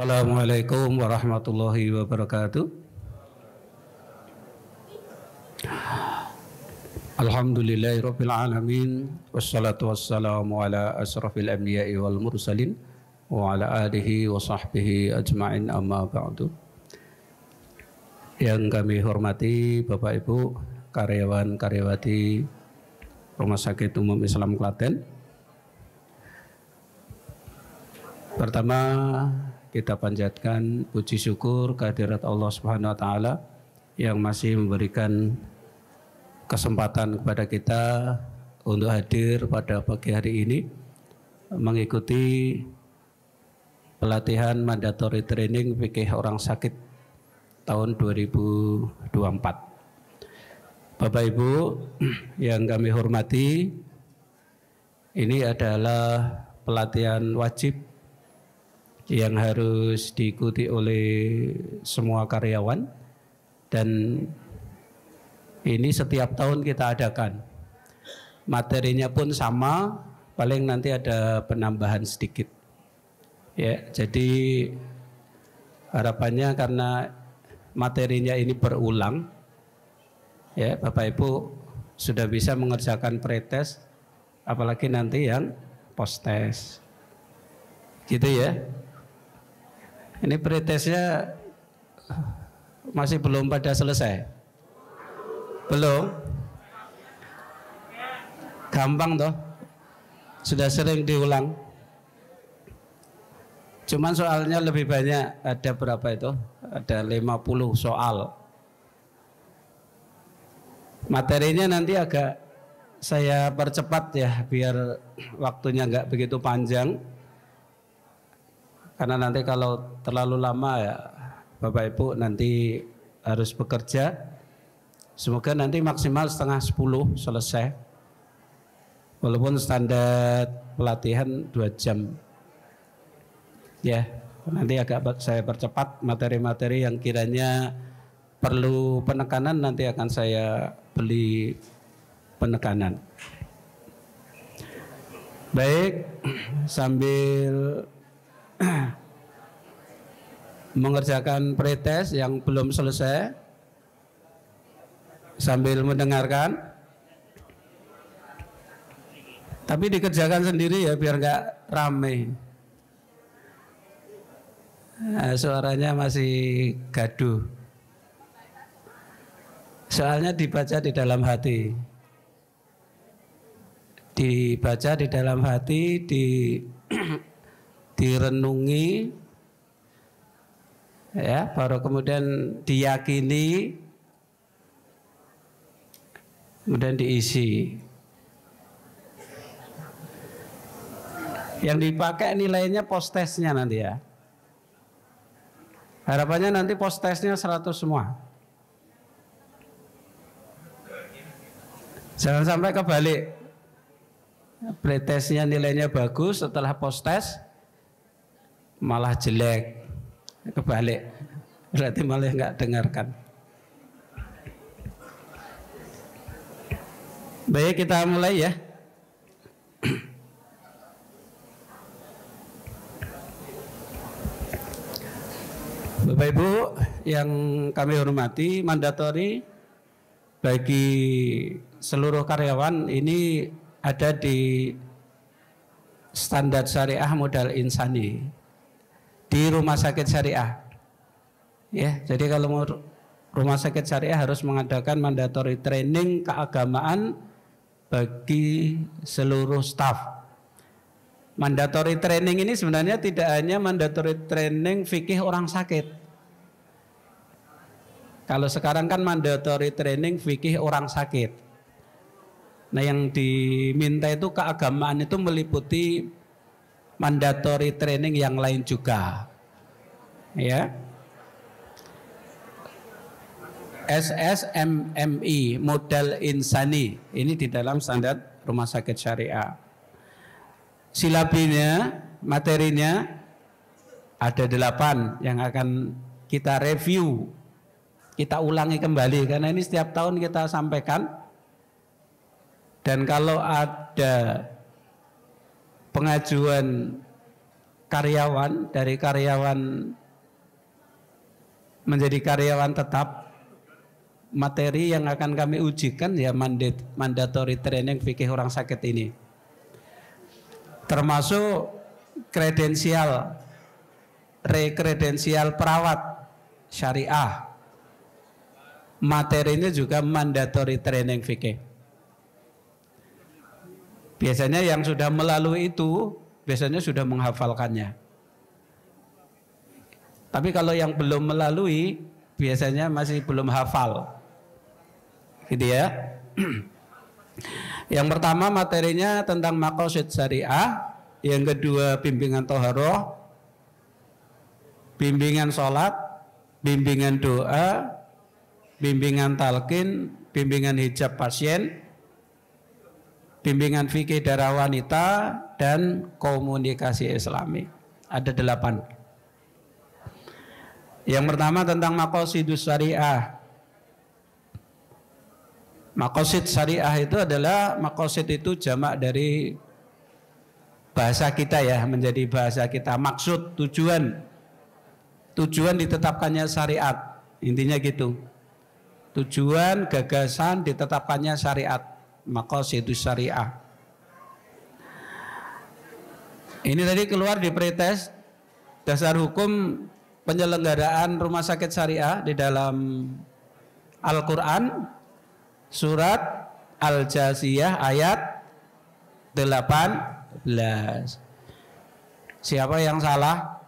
Assalamualaikum warahmatullahi wabarakatuh. Alhamdulillahirabbil alamin wassalatu wassalamu ala asrafil anbiya'i wal mursalin wa ala alihi wa sahbihi ajma'in amma ba'du. Yang kami hormati Bapak Ibu karyawan karyawati Rumah Sakit Umum Islam Klaten. Pertama, kita panjatkan puji syukur kehadirat Allah Subhanahu wa taala yang masih memberikan kesempatan kepada kita untuk hadir pada pagi hari ini mengikuti pelatihan mandatory training fikih orang sakit tahun 2024. Bapak Ibu yang kami hormati, ini adalah pelatihan wajib yang harus diikuti oleh semua karyawan, dan ini setiap tahun kita adakan. Materinya pun sama, paling nanti ada penambahan sedikit. Ya, jadi harapannya karena materinya ini berulang, ya Bapak Ibu sudah bisa mengerjakan pretest, apalagi nanti yang post test. Gitu ya. Ini pretestnya masih belum pada selesai. Belum? Gampang toh? Sudah sering diulang. Cuman soalnya lebih banyak, ada berapa itu? Ada 50 soal. Materinya nanti agak saya percepat ya, biar waktunya nggak begitu panjang. Karena nanti kalau terlalu lama ya Bapak Ibu nanti harus bekerja. Semoga nanti maksimal setengah 10 selesai. Walaupun standar pelatihan 2 jam. Ya, nanti agak saya percepat materi-materi yang kiranya perlu penekanan, nanti akan saya beli penekanan. Baik, sambil mengerjakan pretest yang belum selesai, sambil mendengarkan, tapi dikerjakan sendiri ya biar nggak rame. Nah, suaranya masih gaduh. Soalnya dibaca di dalam hati. Dibaca di dalam hati, direnungi, ya, baru kemudian diyakini, kemudian diisi. Yang dipakai nilainya post testnya nanti ya. Harapannya nanti post testnya 100 semua. Jangan sampai kebalik. Pretestnya nilainya bagus, setelah post test malah jelek. Kebalik. Berarti malah nggak dengarkan. Baik, kita mulai ya. Bapak Ibu yang kami hormati, mandatori bagi seluruh karyawan ini ada di standar syariah modal insani di rumah sakit syariah. Ya, jadi kalau mau rumah sakit syariah harus mengadakan mandatory training keagamaan bagi seluruh staf. Mandatory training ini sebenarnya tidak hanya mandatory training fikih orang sakit. Kalau sekarang kan mandatory training fikih orang sakit. Nah, yang diminta itu keagamaan itu meliputi mandatory training yang lain juga. Ya. SSMMI modal insani ini di dalam standar rumah sakit syariah. Silabinya, materinya ada 8 yang akan kita review, kita ulangi kembali karena ini setiap tahun kita sampaikan. Dan kalau ada pengajuan karyawan, dari karyawan menjadi karyawan tetap, materi yang akan kami ujikan ya mandatory training fikih orang sakit ini, termasuk kredensial, rekredensial perawat syariah. Materinya juga mandatory training fikih. Biasanya yang sudah melalui itu biasanya sudah menghafalkannya. Tapi kalau yang belum melalui biasanya masih belum hafal. Gitu ya. Yang pertama materinya tentang maqasid syariah, yang kedua bimbingan thaharah, bimbingan sholat, bimbingan doa, bimbingan talqin, bimbingan hijab pasien, bimbingan fikih darah wanita, dan komunikasi islami. Ada 8. Yang pertama tentang maqasidus syariah. Maqasid syariah itu adalah, maqasid itu jamak dari bahasa kita ya, menjadi bahasa kita. Maksud, tujuan ditetapkannya syariat, intinya gitu. Tujuan, gagasan ditetapkannya syariat, maqasidus syariah. Ini tadi keluar di pretest dasar hukum penyelenggaraan rumah sakit syariah di dalam Al-Quran, surat Al-Jasiyah ayat 18. Siapa yang salah?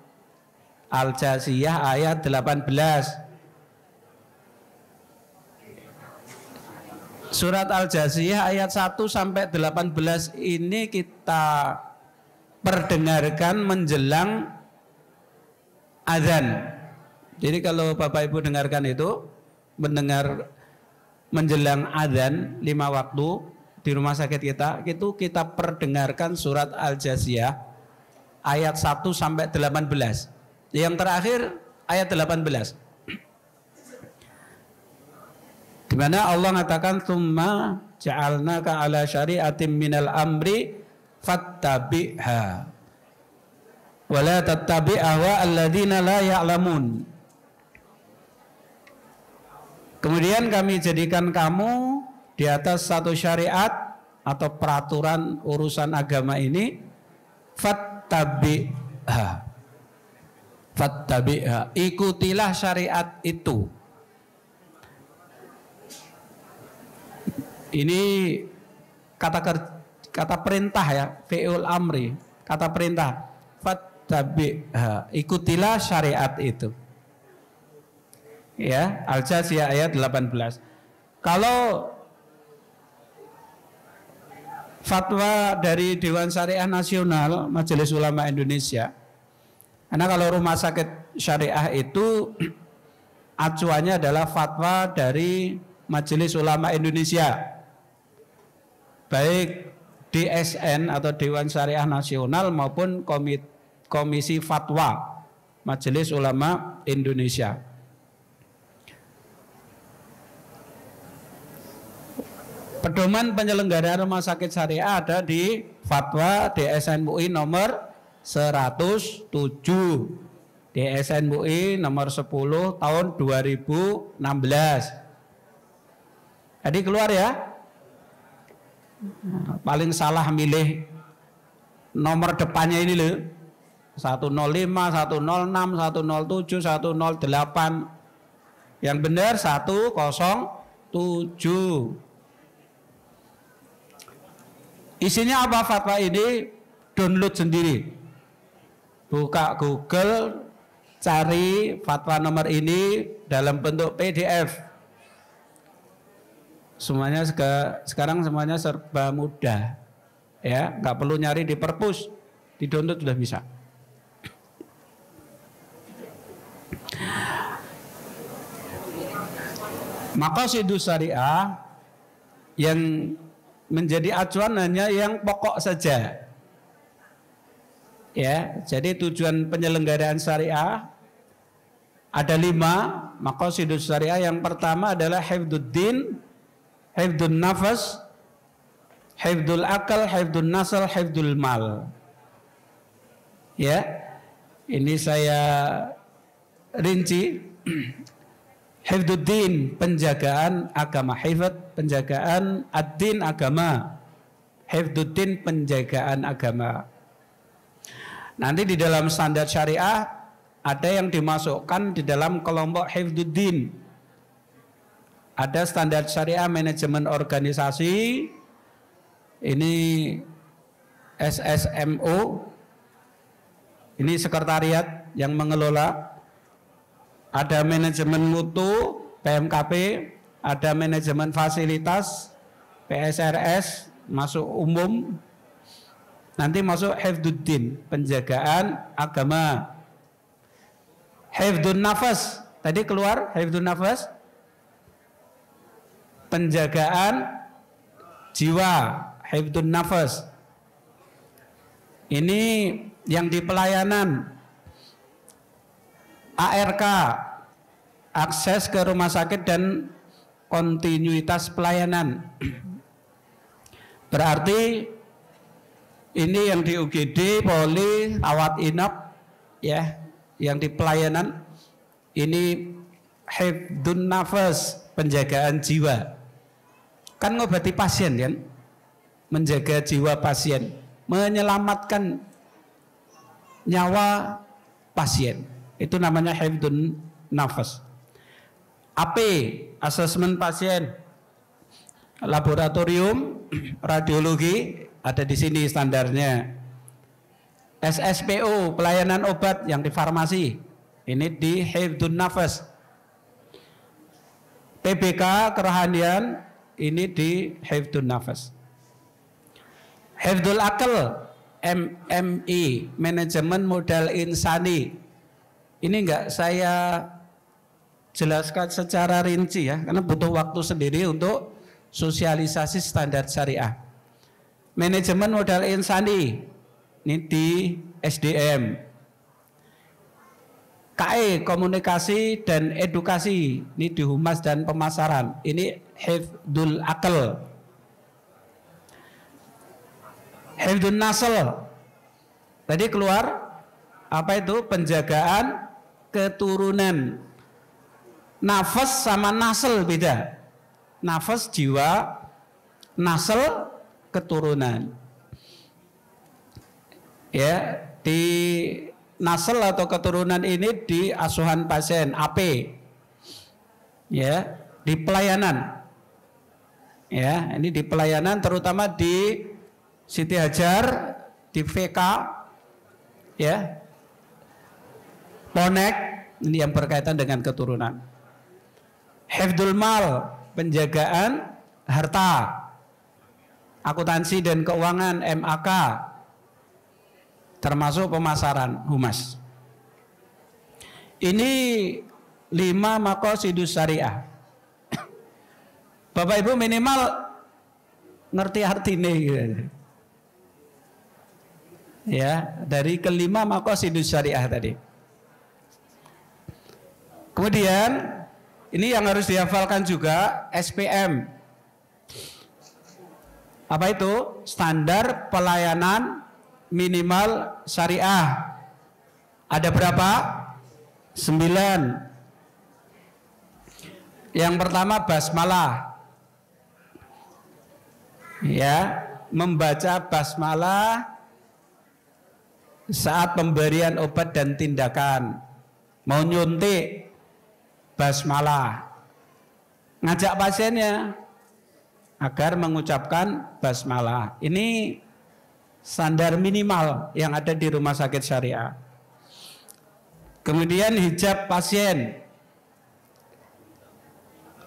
Al-Jasiyah ayat 18. Surat Al-Jasiyah ayat 1 sampai 18 ini kita perdengarkan menjelang azan. Jadi kalau Bapak Ibu dengarkan itu, mendengar menjelang azan 5 waktu di rumah sakit kita, itu kita perdengarkan surat Al-Jasiyah ayat 1 sampai 18. Yang terakhir ayat 18. Di mana Allah mengatakan tsumma ja'alnaka ala syari'atin minal amri fattabi'ha wa la tattabi' ahwa alladzina la ya'lamun. Kemudian kami jadikan kamu di atas satu syariat atau peraturan urusan agama ini, fattabi'ha. Fattabi'ha, ikutilah syariat itu. Ini kata perintah ya, fi'ul amri, kata perintah. Fattabi'ha, ikutilah syariat itu. Ya, Al-Jasiyah ayat 18. Kalau fatwa dari Dewan Syariah Nasional Majelis Ulama Indonesia, karena kalau rumah sakit syariah itu acuannya adalah fatwa dari Majelis Ulama Indonesia, baik DSN atau Dewan Syariah Nasional maupun Komisi Fatwa Majelis Ulama Indonesia. Pedoman penyelenggaraan rumah sakit syariah ada di Fatwa DSN MUI nomor 107, DSN MUI nomor 10 tahun 2016. Jadi keluar ya. Paling salah milih nomor depannya ini loh, 105, 106, 107, 108. Yang benar 107. Isinya apa fatwa ini? Download sendiri, buka Google, cari fatwa nomor ini dalam bentuk PDF. Semuanya sekarang semuanya serba mudah, ya, nggak perlu nyari di perpus, di download sudah bisa. Maqasidus syariah yang menjadi acuan hanya yang pokok saja, ya. Jadi tujuan penyelenggaraan syariah ada 5 maqasidus syariah. Yang pertama adalah hifdzuddin, hifdzun nafas, hifdzul akal, hifdzun nasl, hifdzul mal. Ya, Ini saya rinci. Hifdzuddin, penjagaan agama. Hifdz, penjagaan ad-din, agama. Hifdzuddin, penjagaan agama. Nanti di dalam standar syariah ada yang dimasukkan di dalam kelompok Hifdzuddin. Ada standar syariah manajemen organisasi. Ini SSMO. Ini sekretariat yang mengelola. Ada manajemen mutu PMKP, ada manajemen fasilitas PSRS, masuk umum. Nanti masuk Hifdzuddin, penjagaan agama. Hifdzun nafas, tadi keluar Hifdzun nafas, penjagaan jiwa. Hifdzun nafas ini yang di pelayanan. ARK, akses ke rumah sakit dan kontinuitas pelayanan. Berarti ini yang di UGD, poli, rawat inap, ya, yang di pelayanan. Ini hifdzun nafas, penjagaan jiwa. Kan ngobati pasien kan, menjaga jiwa pasien, menyelamatkan nyawa pasien. Itu namanya hifdzun nafas. AP, asesmen pasien. Laboratorium radiologi ada di sini standarnya. SSPO, pelayanan obat yang di farmasi. Ini di hifdzun nafas. PBK, kerohanian, ini di hifdzun nafas. Hifdzul akal, MMI, manajemen modal insani. Ini enggak saya jelaskan secara rinci ya, karena butuh waktu sendiri untuk sosialisasi standar syariah. Manajemen modal insani, ini di SDM. KE, komunikasi dan edukasi, ini di humas dan pemasaran. Ini hifdzul akal. Hifdzun nasl, tadi keluar apa itu? Penjagaan keturunan. Nafas sama nasl beda. Nafas jiwa, nasl keturunan. Ya, di nasl atau keturunan ini di asuhan pasien AP. Ya, di pelayanan. Ya, ini di pelayanan terutama di Siti Hajar, di VK, ya, Ponek, ini yang berkaitan dengan keturunan. Hifdzul mal, penjagaan harta. Akuntansi dan keuangan, MAK, termasuk pemasaran, humas. Ini 5 maqasidus syariah. Bapak Ibu minimal ngerti artinya gitu. Ya, dari kelima maqasidus syariah tadi. Kemudian ini yang harus dihafalkan juga, SPM. Apa itu? Standar pelayanan minimal syariah. Ada berapa? 9. Yang pertama basmalah. Ya, membaca basmalah saat pemberian obat dan tindakan. Mau nyuntik, basmalah. Ngajak pasiennya agar mengucapkan basmalah. Ini standar minimal yang ada di rumah sakit syariah. Kemudian hijab pasien.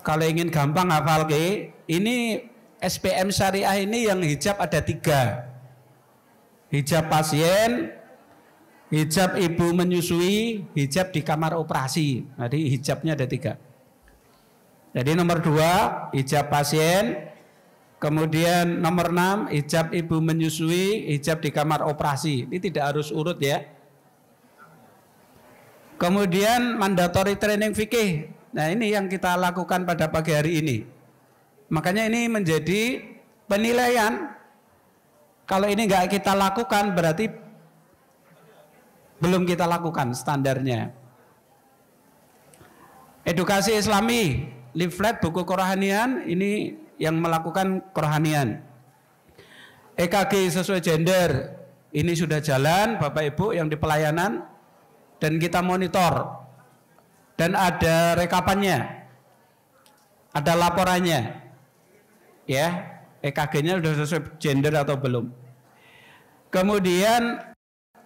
Kalau ingin gampang hafal ke, ini SPM syariah ini yang hijab ada 3. Hijab pasien, hijab ibu menyusui, hijab di kamar operasi. Jadi hijabnya ada 3. Jadi nomor 2 hijab pasien, kemudian nomor 6 hijab ibu menyusui, hijab di kamar operasi. Ini tidak harus urut ya. Kemudian mandatory training fikih. Nah ini yang kita lakukan pada pagi hari ini. Makanya ini menjadi penilaian. Kalau ini nggak kita lakukan berarti belum kita lakukan standarnya. Edukasi Islami, leaflet buku kerohanian ini yang melakukan kerohanian. EKG sesuai gender ini sudah jalan Bapak Ibu yang di pelayanan dan kita monitor dan ada rekapannya, ada laporannya, ya EKG-nya sudah sesuai gender atau belum. Kemudian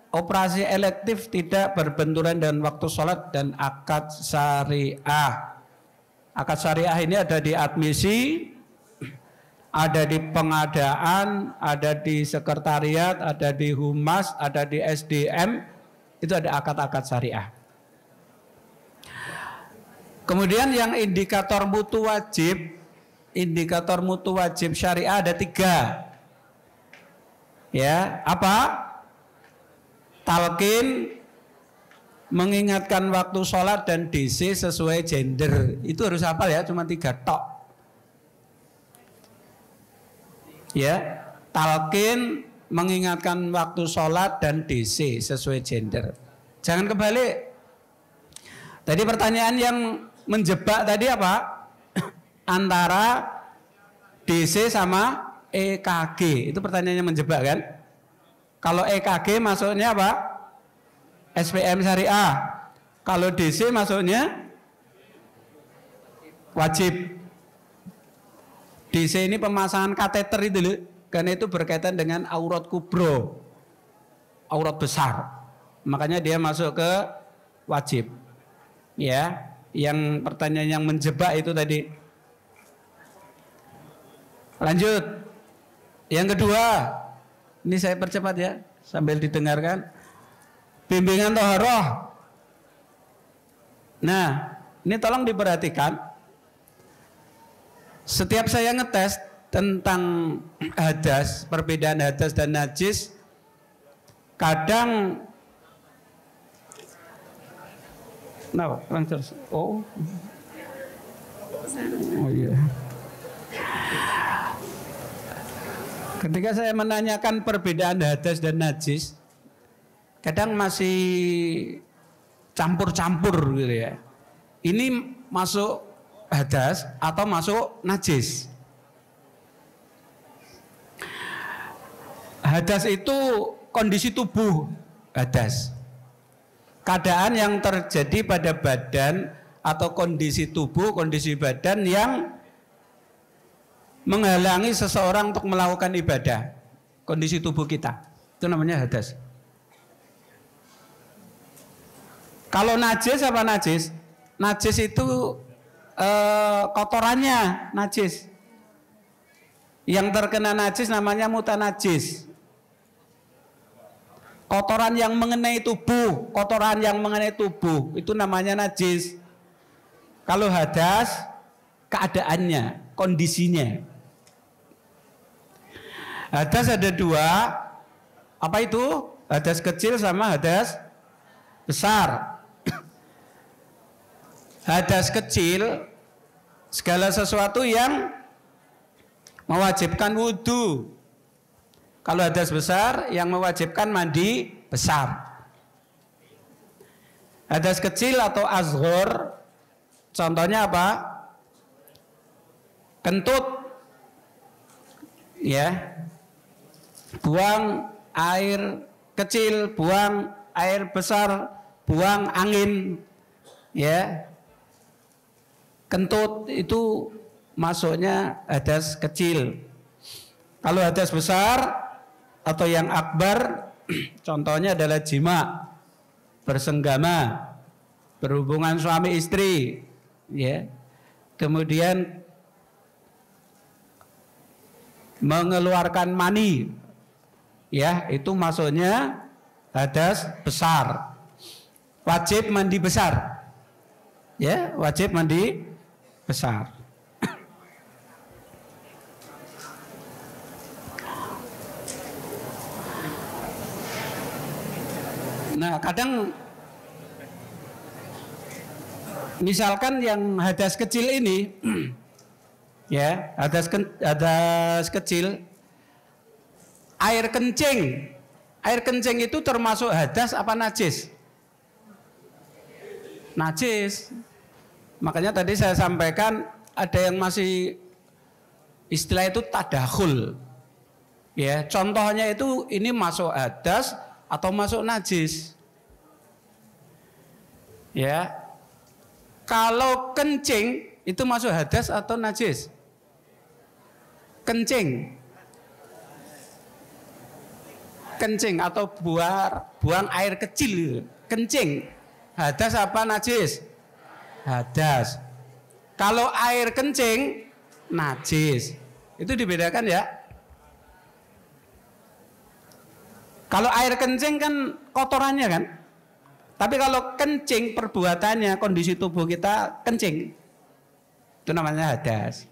operasi elektif tidak berbenturan dengan waktu sholat dan akad syariah. Akad syariah ini ada di admisi, ada di pengadaan, ada di sekretariat, ada di humas, ada di SDM, itu ada akad-akad syariah. Kemudian yang indikator mutu wajib syariah ada 3. Ya, apa? Talqin, mengingatkan waktu sholat, dan DC sesuai gender. Itu harus hafal ya, cuma 3 tok. Ya, talqin, mengingatkan waktu sholat, dan DC sesuai gender. Jangan kebalik. Tadi pertanyaan yang menjebak tadi apa? Antara DC sama EKG. Itu pertanyaannya menjebak kan? Kalau EKG masuknya apa? SPM syariah. Kalau DC masuknya wajib. DC ini pemasangan kateter itu loh, karena itu berkaitan dengan aurat kubro, aurat besar. Makanya dia masuk ke wajib. Ya, yang pertanyaan yang menjebak itu tadi. Lanjut. Yang kedua, ini saya percepat ya, sambil didengarkan. Bimbingan toharoh. Nah, ini tolong diperhatikan. Setiap saya ngetes tentang hadas, perbedaan hadas dan najis, kadang oh iya. Ketika saya menanyakan perbedaan hadas dan najis, kadang masih campur-campur gitu ya. Ini masuk hadas atau masuk najis. Hadas itu kondisi tubuh hadas. Keadaan yang terjadi pada badan atau kondisi tubuh, kondisi badan yang menghalangi seseorang untuk melakukan ibadah. Kondisi tubuh kita, itu namanya hadas. Kalau najis apa najis? Najis itu kotorannya najis. Yang terkena najis namanya mutanajis. Kotoran yang mengenai tubuh, itu namanya najis. Kalau hadas, keadaannya, kondisinya. Hadas ada 2. Apa itu? Hadas kecil sama hadas besar. Hadas kecil, segala sesuatu yang mewajibkan wudhu. Kalau hadas besar, yang mewajibkan mandi besar. Hadas kecil atau azghar, contohnya apa? Kentut, ya, buang air kecil, buang air besar, buang angin, ya. Kentut itu masuknya hadas kecil. Kalau hadas besar atau yang akbar, contohnya adalah jima, bersenggama, berhubungan suami istri, ya. Kemudian mengeluarkan mani, ya, itu masuknya hadas besar. Wajib mandi besar, ya, wajib mandi besar. Nah, kadang misalkan yang hadas kecil ini, ya, hadas kecil, air kencing Air kencing itu termasuk hadas apa najis? Najis. Makanya tadi saya sampaikan ada yang masih istilah itu tadakhul. Ya, contohnya itu ini masuk hadas atau masuk najis. Ya. Kalau kencing itu masuk hadas atau najis? Kencing. Kencing atau buang air kecil. Kencing. Hadas apa najis? Hadas. Kalau air kencing najis. Itu dibedakan ya. Kalau air kencing kan kotorannya kan. Tapi kalau kencing perbuatannya, kondisi tubuh kita kencing, itu namanya hadas.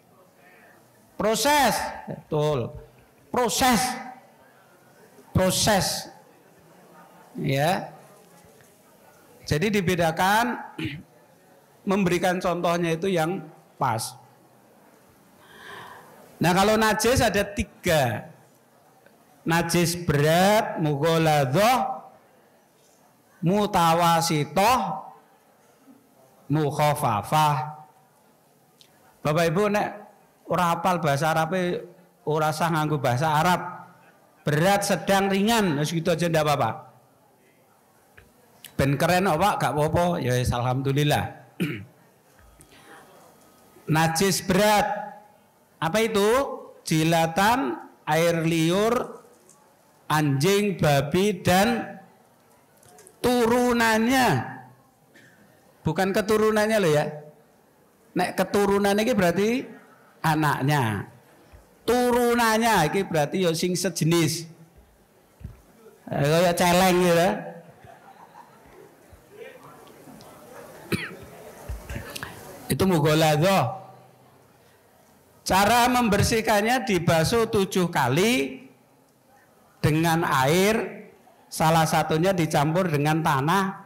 Proses, betul. Proses, ya. Jadi dibedakan, memberikan contohnya itu yang pas. Nah kalau najis ada 3. Najis berat, mughaladhah, mutawasitoh, mukhafafah. Bapak Ibu nek ora hafal bahasa Arab, ora usah nganggo bahasa Arab. Berat, sedang, ringan, wis gitu aja ndak apa-apa. Ben keren apa gak apa-apa, ya alhamdulillah. Najis berat. Apa itu? Jilatan, air liur, anjing, babi dan turunannya, bukan keturunannya loh ya. Nek keturunan ini berarti anaknya. Turunannya ini berarti ya sing sejenis. Kayak celeng gitu. Itu mughaladhah. Cara membersihkannya dibasuh 7 kali dengan air. Salah satunya dicampur dengan tanah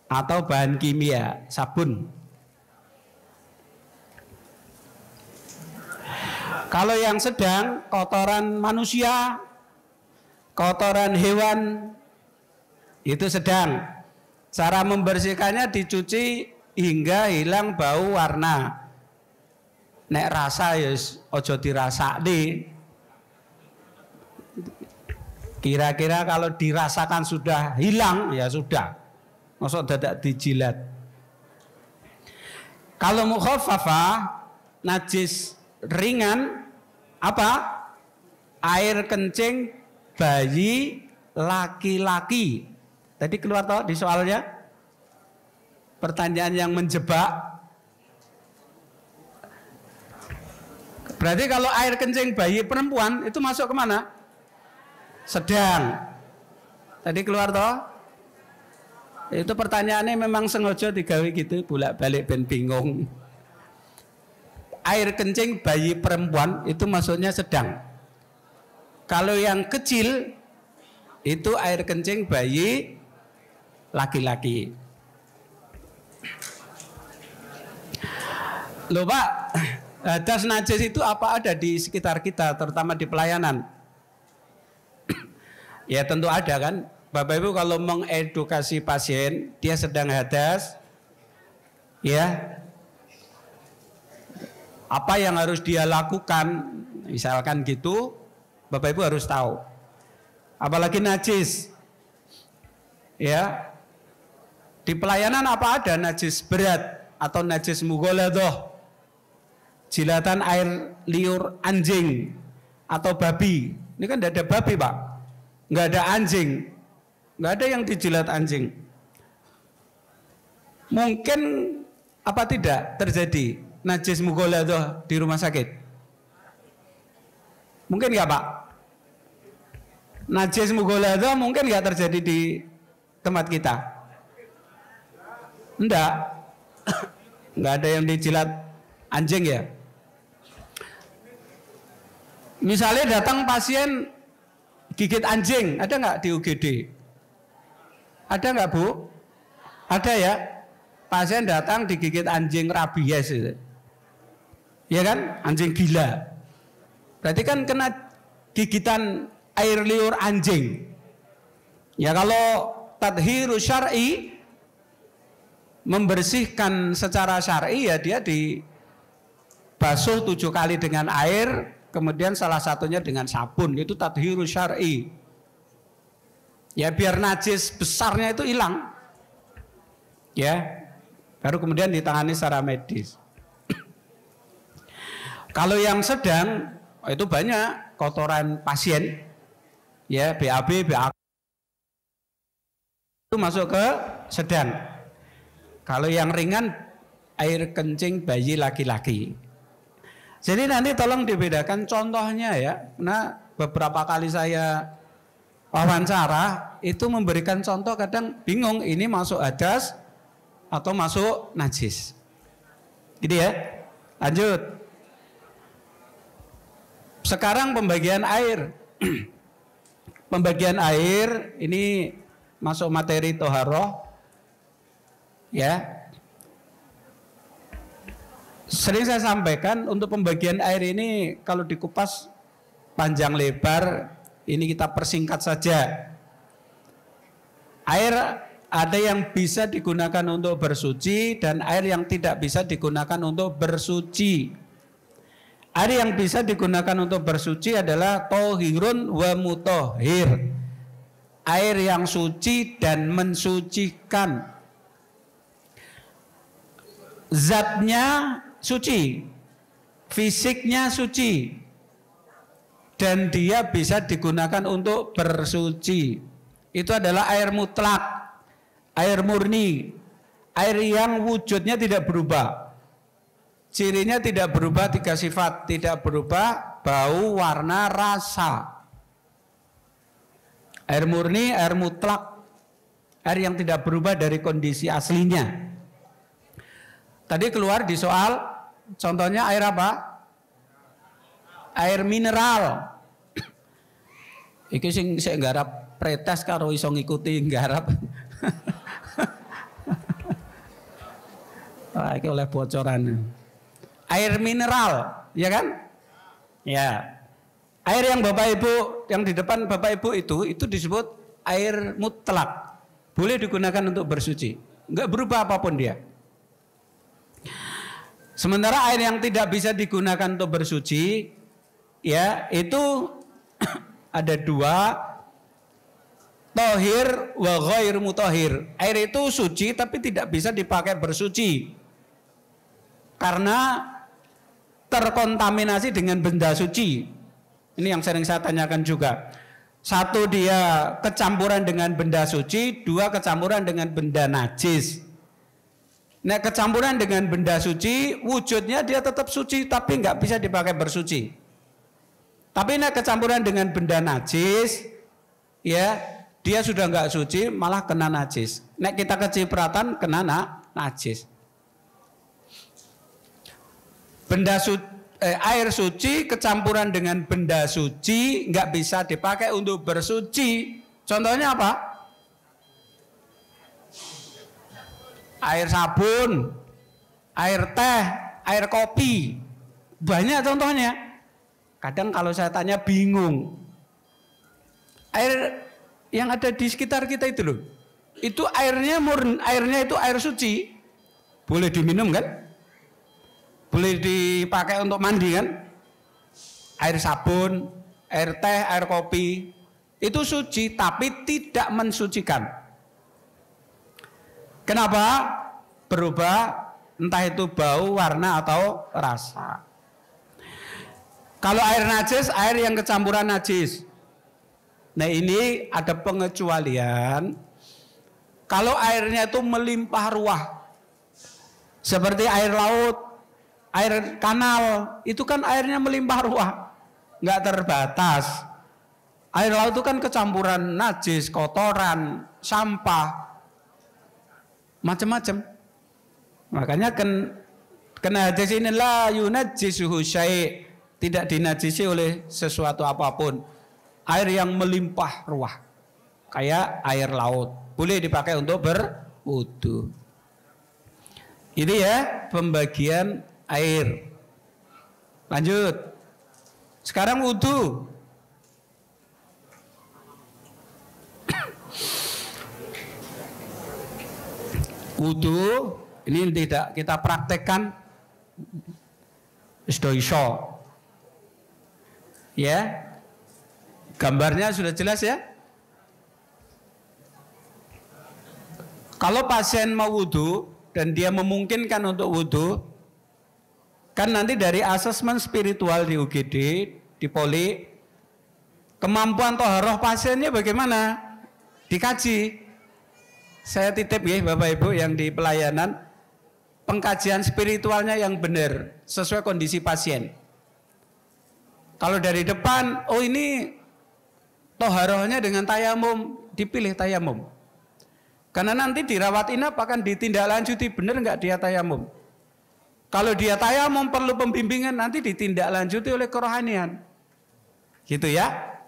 atau bahan kimia, sabun. Kalau yang sedang, kotoran manusia, kotoran hewan, itu sedang. Cara membersihkannya dicuci hingga hilang bau warna. Nek rasa ya ojo dirasakne. Kira-kira kalau dirasakan sudah hilang, ya sudah. Maksud dadak dijilat. Kalau mukhaffafah, najis ringan, apa? Air kencing bayi laki-laki. Tadi keluar toh di soalnya? Pertanyaan yang menjebak. Berarti kalau air kencing bayi perempuan itu masuk kemana? Sedang. Tadi keluar toh? Itu pertanyaannya memang sengaja digawe gitu, bolak-balik ben bingung. Air kencing bayi perempuan itu maksudnya sedang. Kalau yang kecil itu air kencing bayi laki-laki. Loh Pak, hadas najis itu apa ada di sekitar kita, terutama di pelayanan? Ya tentu ada kan. Bapak Ibu kalau mengedukasi pasien, dia sedang hadas, ya, apa yang harus dia lakukan, misalkan gitu, Bapak Ibu harus tahu. Apalagi najis, ya, di pelayanan apa ada najis berat atau najis mughaladhah, jilatan air liur anjing atau babi. Ini kan tidak ada babi Pak, nggak ada anjing. Nggak ada yang dijilat anjing. Mungkin apa tidak terjadi najis mughaladhah di rumah sakit? Mungkin nggak Pak? Najis mughaladhah mungkin nggak terjadi di tempat kita? Enggak. Nggak ada yang dijilat anjing ya. Misalnya datang pasien gigit anjing, ada nggak di UGD? Ada nggak Bu? Ada ya. Pasien datang digigit anjing rabies itu. Ya kan? Anjing gila. Berarti kan kena gigitan air liur anjing. Ya kalau tadhiru syar'i, membersihkan secara syar'i, ya dia dibasuh 7 kali dengan air, kemudian salah satunya dengan sabun, itu tadhiru syar'i. Ya biar najis besarnya itu hilang. Ya, baru kemudian ditangani secara medis. Kalau yang sedang itu banyak kotoran pasien, ya BAB, BAK itu masuk ke sedang. Kalau yang ringan air kencing bayi laki-laki. Jadi nanti tolong dibedakan contohnya ya. Nah beberapa kali saya wawancara itu memberikan contoh kadang bingung ini masuk hadas atau masuk najis. Gitu ya. Lanjut. Sekarang pembagian air. Pembagian air ini masuk materi toharoh. Ya. Sering saya sampaikan untuk pembagian air ini kalau dikupas panjang lebar, ini kita persingkat saja. Air ada yang bisa digunakan untuk bersuci dan air yang tidak bisa digunakan untuk bersuci. Air yang bisa digunakan untuk bersuci adalah tohirun wa mutohir. Air yang suci dan mensucikan. Zatnya suci, fisiknya suci, dan dia bisa digunakan untuk bersuci. Itu adalah air mutlak, air murni, air yang wujudnya tidak berubah. Cirinya tidak berubah 3 sifat, tidak berubah bau, warna, rasa. Air murni, air mutlak, air yang tidak berubah dari kondisi aslinya. Tadi keluar di soal, contohnya air apa? Air mineral. Iki sing saya nggarap pretes karo iso ngikuti nggarap. Wah, iki oleh bocoran. Air mineral, ya kan? Ya. Air yang Bapak Ibu, yang di depan Bapak Ibu itu disebut air mutlak. Boleh digunakan untuk bersuci. Enggak berubah apapun dia. Sementara air yang tidak bisa digunakan untuk bersuci, ya itu ada 2, tohir wa ghair mutohir. Air itu suci tapi tidak bisa dipakai bersuci karena terkontaminasi dengan benda suci. Ini yang sering saya tanyakan juga. 1, dia kecampuran dengan benda suci, 2, kecampuran dengan benda najis. Nah, kecampuran dengan benda suci, wujudnya dia tetap suci tapi nggak bisa dipakai bersuci. Tapi nah kecampuran dengan benda najis, ya dia sudah nggak suci, malah kena najis. Nek kita kecipratan kena najis. Air suci kecampuran dengan benda suci nggak bisa dipakai untuk bersuci. Contohnya apa? Air sabun, air teh, air kopi. Banyak contohnya. Kadang kalau saya tanya bingung. Air yang ada di sekitar kita itu loh. Itu airnya murni, airnya itu air suci. Boleh diminum kan? Boleh dipakai untuk mandi kan? Air sabun, air teh, air kopi itu suci tapi tidak mensucikan. Kenapa? Berubah entah itu bau, warna atau rasa. Kalau air najis, air yang kecampuran najis. Nah ini ada pengecualian. Kalau airnya itu melimpah ruah, seperti air laut, air kanal, itu kan airnya melimpah ruah, nggak terbatas. Air laut itu kan kecampuran najis, kotoran, sampah, macam-macam. Makanya kena hadis inilah yunajjisuhu syai', tidak dinajisi oleh sesuatu apapun. Air yang melimpah ruah, kayak air laut, boleh dipakai untuk berwudu. Ini ya pembagian air. Lanjut. Sekarang wudu. Wudu ini tidak kita praktekkan iso. Ya. Gambarnya sudah jelas ya? Kalau pasien mau wudu dan dia memungkinkan untuk wudu, kan nanti dari asesmen spiritual di UGD, di Poli, kemampuan toharoh pasiennya bagaimana? Dikaji. Saya titip ya Bapak Ibu yang di pelayanan, pengkajian spiritualnya yang benar, sesuai kondisi pasien. Kalau dari depan, oh ini toharohnya dengan tayamum, dipilih tayamum. Karena nanti dirawat inap akan ditindaklanjuti, benar nggak dia tayamum. Kalau dia tayamum perlu pembimbingan, nanti ditindaklanjuti oleh kerohanian. Gitu ya.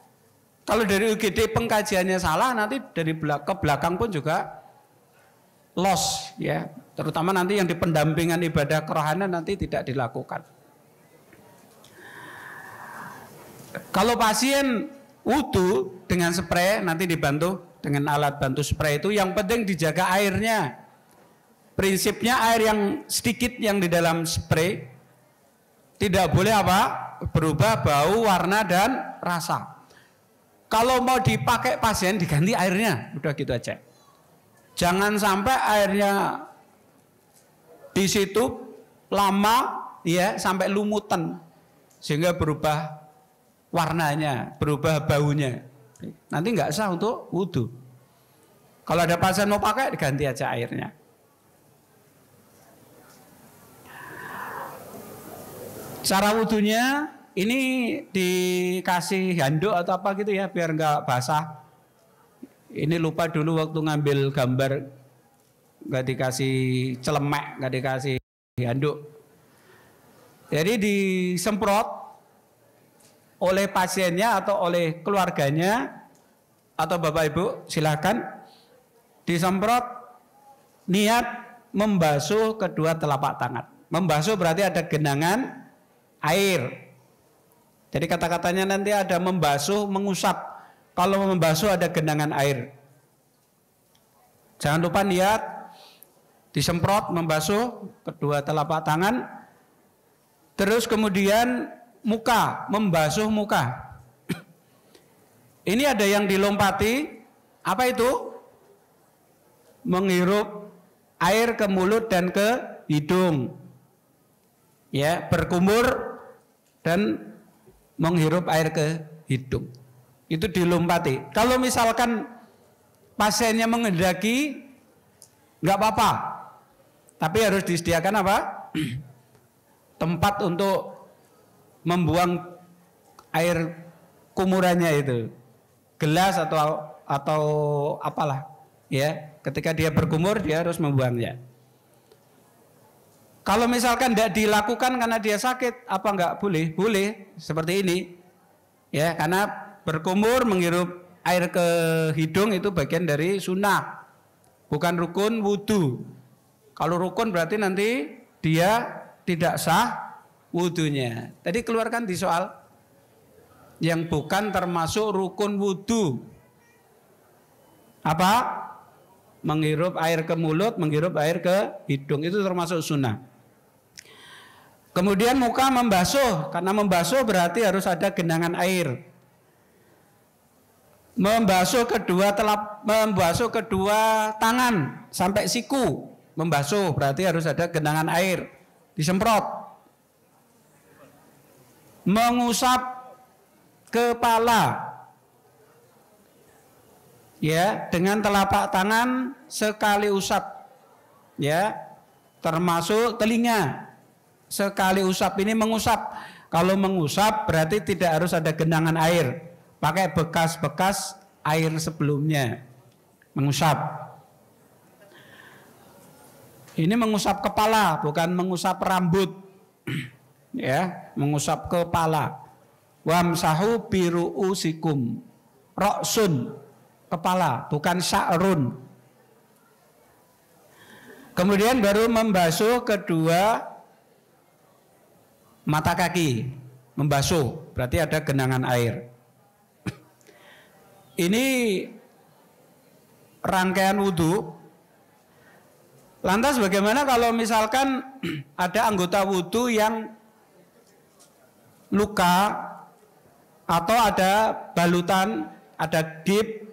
Kalau dari UGD pengkajiannya salah, nanti dari ke belakang pun juga loss ya. Terutama nanti yang di pendampingan ibadah kerohanian nanti tidak dilakukan. Kalau pasien wudu dengan spray, nanti dibantu dengan alat bantu spray itu, yang penting dijaga airnya. Prinsipnya air yang sedikit yang di dalam spray tidak boleh apa? Berubah bau, warna dan rasa. Kalau mau dipakai pasien diganti airnya, udah gitu aja. Jangan sampai airnya di situ lama ya sampai lumutan sehingga berubah warnanya, berubah baunya. Nanti nggak sah untuk wudu. Kalau ada pasien mau pakai diganti aja airnya. Cara wudunya ini dikasih handuk atau apa gitu ya biar nggak basah. Ini lupa dulu waktu ngambil gambar nggak dikasih celemek, nggak dikasih handuk. Jadi disemprot oleh pasiennya atau oleh keluarganya atau Bapak Ibu silakan disemprot, niat membasuh kedua telapak tangan. Membasuh berarti ada genangan air. Jadi kata-katanya nanti ada membasuh, mengusap. Kalau membasuh ada genangan air. Jangan lupa niat disemprot, membasuh kedua telapak tangan. Terus kemudian muka, membasuh muka. Ini ada yang dilompati. Apa itu? Menghirup air ke mulut dan ke hidung. Ya, berkumur dan menghirup air ke hidung. Itu dilompati. Kalau misalkan pasiennya menghendaki, nggak apa-apa. Tapi harus disediakan apa? Tempat untuk membuang air kumurannya itu. Gelas atau apalah. Ya, ketika dia berkumur dia harus membuangnya. Kalau misalkan tidak dilakukan karena dia sakit, apa enggak boleh? Boleh, seperti ini. Ya, karena berkumur menghirup air ke hidung itu bagian dari sunnah. Bukan rukun wudu. Kalau rukun berarti nanti dia tidak sah wudunya. Tadi keluarkan di soal yang bukan termasuk rukun wudu. Apa? Menghirup air ke mulut, menghirup air ke hidung, itu termasuk sunnah. Kemudian muka membasuh, karena membasuh berarti harus ada genangan air. Membasuh kedua tangan sampai siku, membasuh berarti harus ada genangan air, disemprot. Mengusap kepala, ya, dengan telapak tangan sekali usap, ya, termasuk telinga. Sekali usap ini mengusap. Kalau mengusap berarti tidak harus ada genangan air. Pakai bekas-bekas air sebelumnya. Mengusap. Ini mengusap kepala, bukan mengusap rambut. Ya, mengusap kepala. Wamsahu biru'usikum. Roksun, kepala, bukan sya'run. Kemudian baru membasuh kedua mata kaki, membasuh berarti ada genangan air. Ini rangkaian wudhu. Lantas bagaimana kalau misalkan ada anggota wudhu yang luka atau ada balutan, ada gip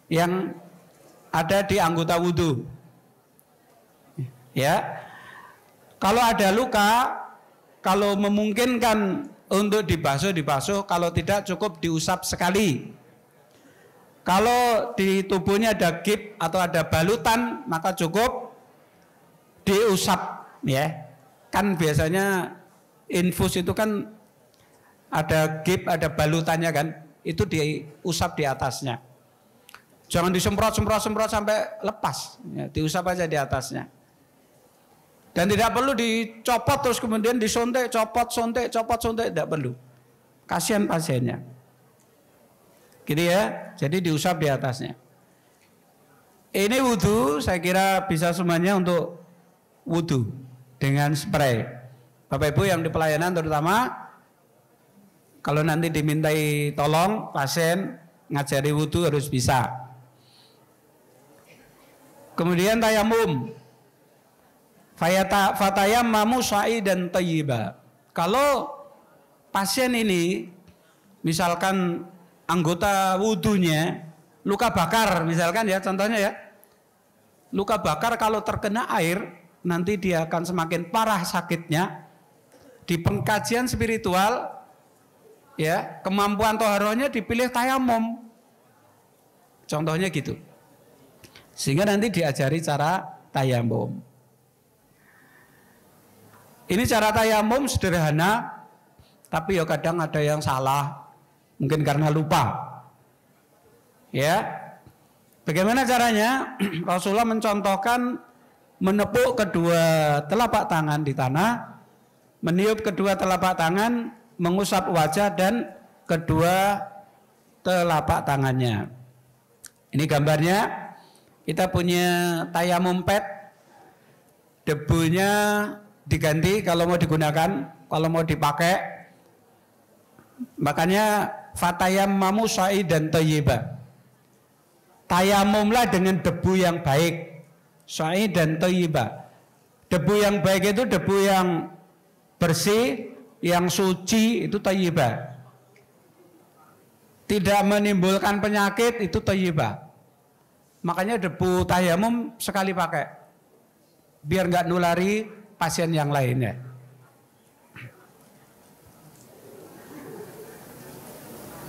yang ada di anggota wudhu? Ya, kalau ada luka, kalau memungkinkan untuk dibasuh, kalau tidak cukup diusap sekali. Kalau di tubuhnya ada gip atau ada balutan, maka cukup diusap, ya. Kan biasanya infus itu kan ada gip, ada balutannya kan, itu diusap di atasnya. Jangan disemprot sampai lepas, ya, diusap aja di atasnya. Dan tidak perlu dicopot terus kemudian disontek, copot, sontek, tidak perlu. Kasihan pasiennya. Gitu ya, jadi diusap di atasnya. Ini wudhu, saya kira bisa semuanya untuk wudhu dengan spray. Bapak Ibu yang di pelayanan terutama, kalau nanti dimintai tolong pasien ngajari wudhu harus bisa. Kemudian tayamum, fatayammamu sa'idan thayyiba. Kalau pasien ini misalkan anggota wudhunya luka bakar misalkan ya, contohnya ya, luka bakar kalau terkena air nanti dia akan semakin parah sakitnya. Di pengkajian spiritual ya, kemampuan toharohnya dipilih tayamum, contohnya gitu, sehingga nanti diajari cara tayamum. Ini cara tayamum sederhana, tapi ya kadang ada yang salah. Mungkin karena lupa. Ya. Bagaimana caranya? Rasulullah mencontohkan menepuk kedua telapak tangan di tanah, meniup kedua telapak tangan, mengusap wajah dan kedua telapak tangannya. Ini gambarnya. Kita punya tayamum pad. Debunya diganti kalau mau digunakan, kalau mau dipakai. Makanya fatayammamu sa'idan thayyiba. Tayamumlah dengan debu yang baik. Sa'idan thayyiba. Debu yang baik itu debu yang bersih, yang suci, itu thayyiba. Tidak menimbulkan penyakit, itu thayyiba. Makanya debu tayamum sekali pakai, biar nggak nulari pasien yang lainnya.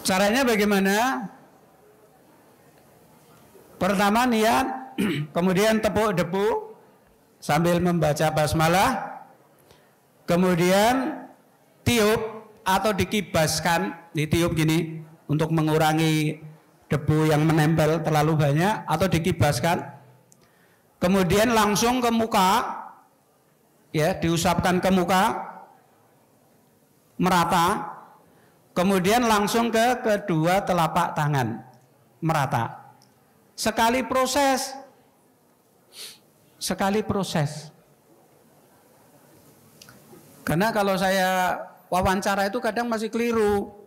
Caranya bagaimana? Pertama niat, kemudian tepuk debu sambil membaca basmalah, kemudian tiup atau dikibaskan, ditiup gini untuk mengurangi debu yang menempel terlalu banyak, atau dikibaskan. Kemudian langsung ke muka, ya, diusapkan ke muka merata. Kemudian langsung ke kedua telapak tangan merata. Sekali proses. Karena kalau saya wawancara itu kadang masih keliru.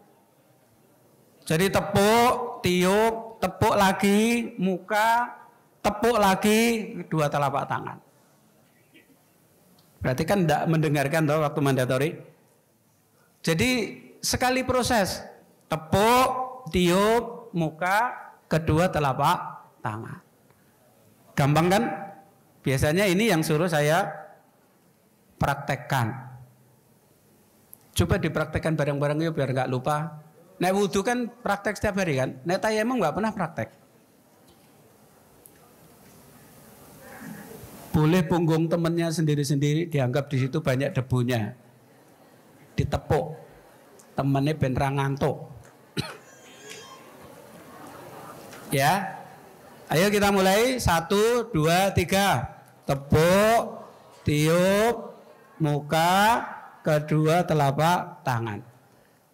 Jadi tepuk, tiup, tepuk lagi muka, tepuk lagi kedua telapak tangan. Berarti kan tidak mendengarkan toh waktu mandatory. Jadi sekali proses, tepuk, tiup, muka, kedua telapak tangan. Gampang kan? Biasanya ini yang suruh saya praktekkan. Coba dipraktekkan bareng-bareng yuk biar nggak lupa. Nek wudhu kan praktek setiap hari kan? Nek tayamum nggak pernah praktek. Boleh punggung temennya sendiri-sendiri, dianggap di situ banyak debunya, ditepuk. Temennya ben ra ngantuk. Ya. Ayo kita mulai. 1, 2, 3. Tepuk, tiup, muka, kedua telapak tangan.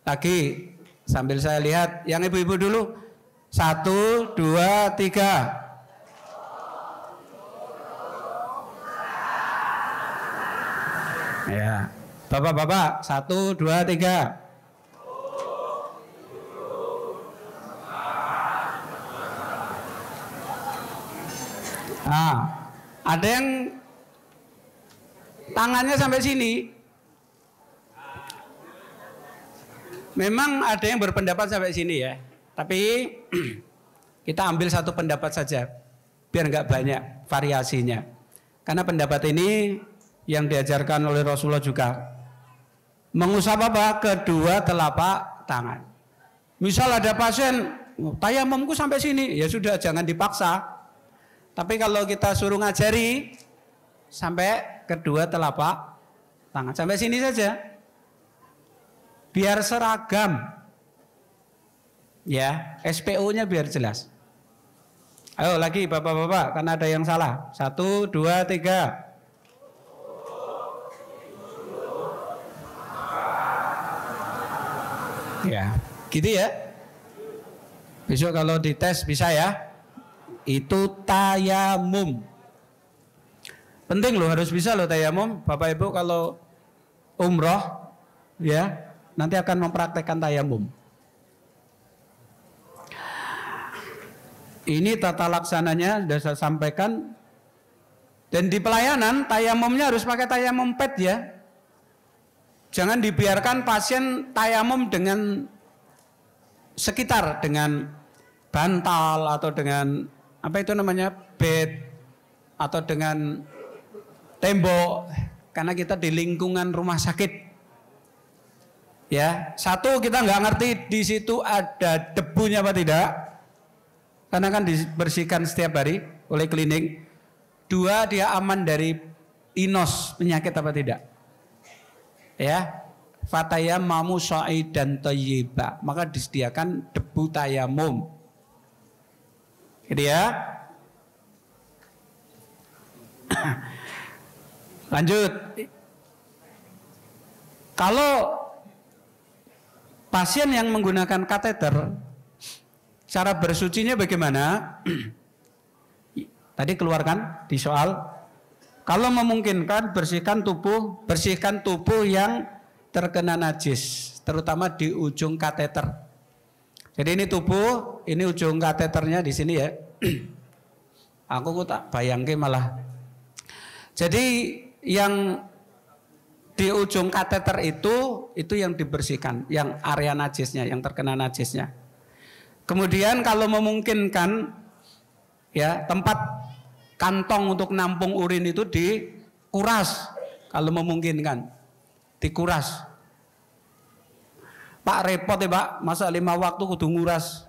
Lagi sambil saya lihat yang ibu-ibu dulu. 1, 2, 3. Ya. Bapak-bapak, 1, 2, 3. Nah, Ada yang tangannya sampai sini. Memang ada yang berpendapat sampai sini ya. Tapi kita ambil satu pendapat saja, biar nggak banyak variasinya. Karena pendapat ini yang diajarkan oleh Rasulullah juga. Mengusap apa? Kedua telapak tangan. Misal ada pasien, tayamumku sampai sini, ya sudah jangan dipaksa. Tapi kalau kita suruh ngajari, sampai kedua telapak tangan, sampai sini saja. Biar seragam, ya SPO-nya biar jelas. Ayo lagi bapak-bapak, karena ada yang salah. 1, 2, 3. Ya, gitu ya. Besok kalau dites bisa ya. Itu tayamum. Penting loh, harus bisa loh tayamum. Bapak Ibu kalau umroh, ya. Nanti akan mempraktekkan tayamum. Ini tata laksananya sudah saya sampaikan. Dan di pelayanan tayamumnya harus pakai tayamum pad ya. Jangan dibiarkan pasien tayamum dengan sekitar, dengan bantal atau dengan apa itu namanya bed atau dengan tembok. Karena kita di lingkungan rumah sakit. Ya, satu kita nggak ngerti di situ ada debunya apa tidak, karena kan dibersihkan setiap hari oleh cleaning. 2, dia aman dari inos, penyakit apa tidak. Ya, fatayammamu sha'idan thayyiba, maka disediakan debu tayamum. Gitu ya. Lanjut. Kalau pasien yang menggunakan kateter, cara bersucinya bagaimana? Tadi keluarkan di soal. Kalau memungkinkan bersihkan tubuh yang terkena najis, terutama di ujung kateter. Jadi ini tubuh, ini ujung kateternya di sini ya. Aku tak bayangke malah. Jadi yang di ujung kateter itu yang dibersihkan, yang area najisnya, yang terkena najisnya. Kemudian kalau memungkinkan, ya tempat kantong untuk nampung urin itu dikuras, kalau memungkinkan, dikuras. Pak repot ya Pak, masa 5 waktu kudu nguras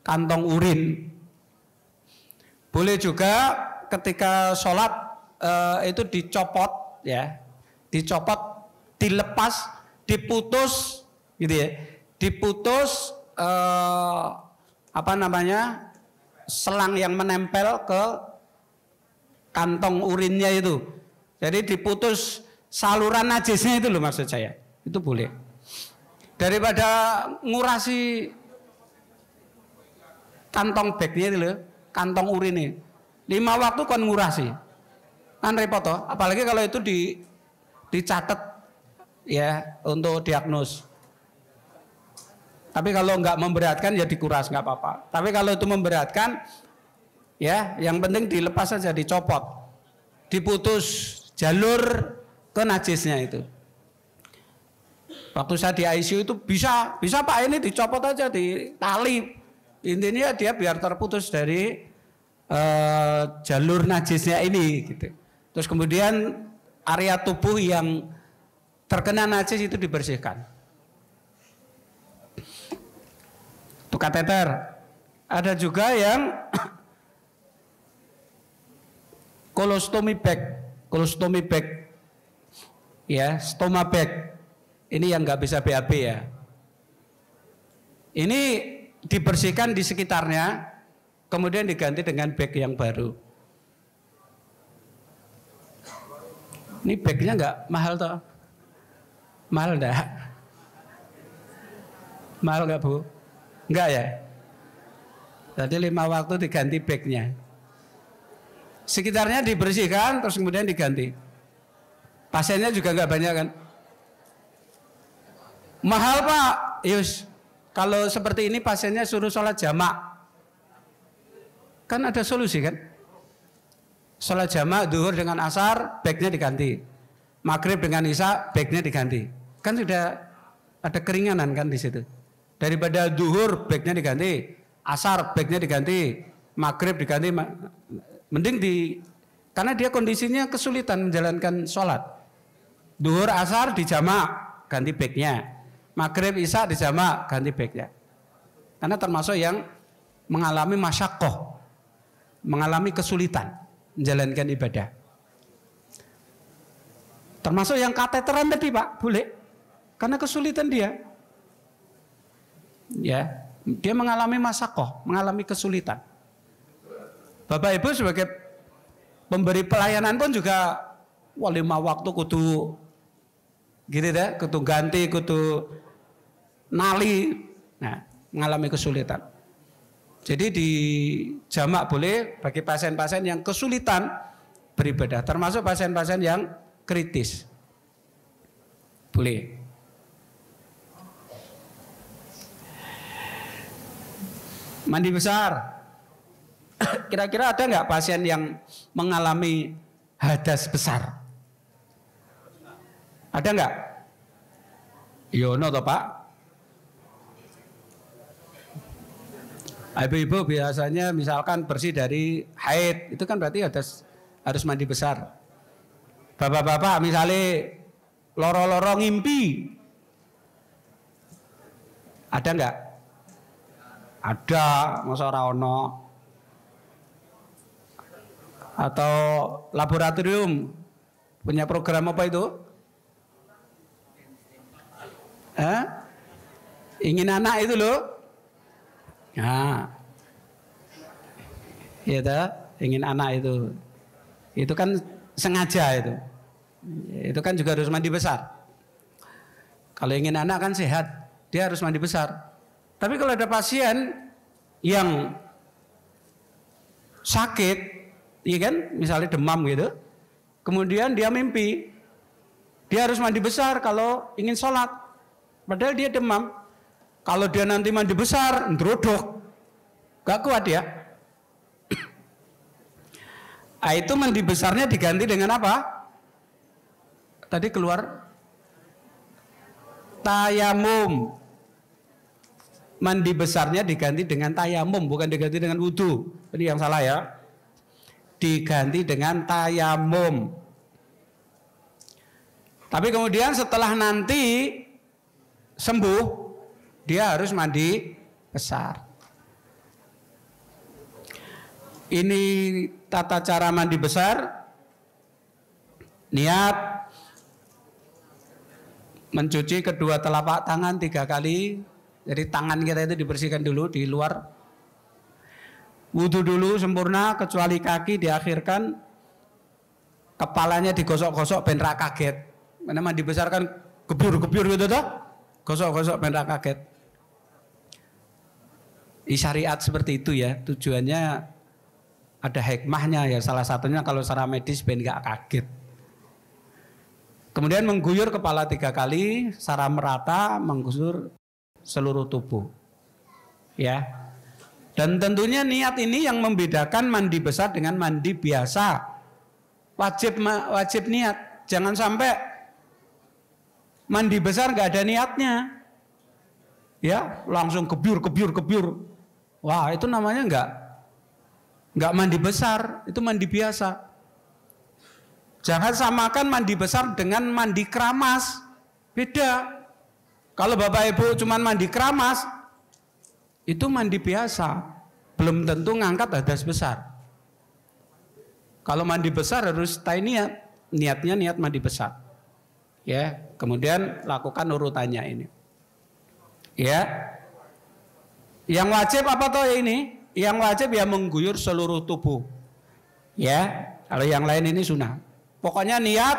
kantong urin. Boleh juga ketika sholat itu dicopot ya. Dicopot, dilepas, diputus, gitu ya, diputus selang yang menempel ke kantong urinnya itu. Jadi diputus saluran najisnya itu loh maksud saya. Itu boleh. Daripada ngurasi kantong bagnya itu loh, kantong urinnya. 5 waktu kan ngurasi, kan repot toh. Apalagi kalau itu dicatat ya untuk diagnos. Tapi kalau nggak memberatkan ya dikuras nggak apa-apa. Tapi kalau itu memberatkan ya yang penting dilepas saja, dicopot, diputus jalur ke najisnya itu. Waktu saya di ICU itu bisa Pak, ini dicopot aja, di tali. Intinya dia biar terputus dari jalur najisnya ini gitu. Terus kemudian area tubuh yang terkena najis itu dibersihkan. Itu kateter. Ada juga yang colostomy bag, ya, stoma bag. Ini yang nggak bisa BAB ya. Ini dibersihkan di sekitarnya, kemudian diganti dengan bag yang baru. Ini bagnya nggak mahal toh? Mahal enggak? Mahal nggak Bu? Enggak ya? Jadi 5 waktu diganti bagnya. Sekitarnya dibersihkan, terus kemudian diganti. Pasiennya juga nggak banyak kan? Mahal Pak? Yus, kalau seperti ini pasiennya suruh sholat jamak. Kan ada solusi kan? Sholat jamak duhur dengan asar, backnya diganti. Maghrib dengan isya, backnya diganti. Kan sudah ada keringanan kan di situ. Daripada duhur, backnya diganti. Asar, backnya diganti. Maghrib diganti. Mending karena dia kondisinya kesulitan menjalankan sholat. Duhur, asar dijamak, ganti backnya. Maghrib, isya dijamak, ganti backnya. Karena termasuk yang mengalami masyakoh, mengalami kesulitan menjalankan ibadah. Termasuk yang kateteran tadi Pak, boleh. Karena kesulitan dia. Ya, dia mengalami masyakoh, mengalami kesulitan. Bapak Ibu sebagai pemberi pelayanan pun juga lima waktu kudu gitu deh, kudu ganti, kudu nali. Nah, mengalami kesulitan. Jadi di jamak boleh bagi pasien-pasien yang kesulitan beribadah, termasuk pasien-pasien yang kritis. Boleh. Mandi besar. Kira-kira ada nggak pasien yang mengalami hadas besar? Ada nggak? Yono toh Pak? Ibu-ibu biasanya misalkan bersih dari haid, itu kan berarti harus mandi besar. Bapak-bapak misalnya loro-loro ngimpi, ada nggak? Ada, masa ora ono. Atau laboratorium punya program apa itu? Ingin anak itu loh. Nah, ya ingin anak itu kan sengaja itu kan juga harus mandi besar. Kalau ingin anak kan sehat, dia harus mandi besar. Tapi kalau ada pasien yang sakit, iya kan, misalnya demam gitu, kemudian dia mimpi, dia harus mandi besar kalau ingin sholat, padahal dia demam. Kalau dia nanti mandi besar, ndrodok, gak kuat ya. Nah, itu mandi besarnya diganti dengan apa? Tadi keluar tayamum. Mandi besarnya diganti dengan tayamum, bukan diganti dengan wudhu. Ini yang salah ya. Diganti dengan tayamum. Tapi kemudian setelah nanti sembuh, dia harus mandi besar. Ini tata cara mandi besar. Niat mencuci kedua telapak tangan 3 kali. Jadi tangan kita itu dibersihkan dulu di luar. Wudhu dulu sempurna, kecuali kaki diakhirkan. Kepalanya digosok-gosok ben ra kaget. Karena mandi besar kan gebyur-gebyur gitu toh. Gosok-gosok ben ra kaget. Syariat seperti itu ya, tujuannya ada hikmahnya ya, salah satunya kalau secara medis ben gak kaget. Kemudian mengguyur kepala 3 kali secara merata, menggusur seluruh tubuh ya. Dan tentunya niat ini yang membedakan mandi besar dengan mandi biasa. Wajib niat, jangan sampai mandi besar gak ada niatnya ya, langsung gebyur. Wah, itu namanya enggak mandi besar, itu mandi biasa. Jangan samakan mandi besar dengan mandi keramas. Beda. Kalau Bapak Ibu cuma mandi keramas, itu mandi biasa. Belum tentu ngangkat hadas besar. Kalau mandi besar harus niatnya niat mandi besar. Ya, kemudian lakukan urutannya ini. Ya. Yang wajib apa toh ini? Yang wajib ya mengguyur seluruh tubuh. Ya, kalau yang lain ini sunnah. Pokoknya niat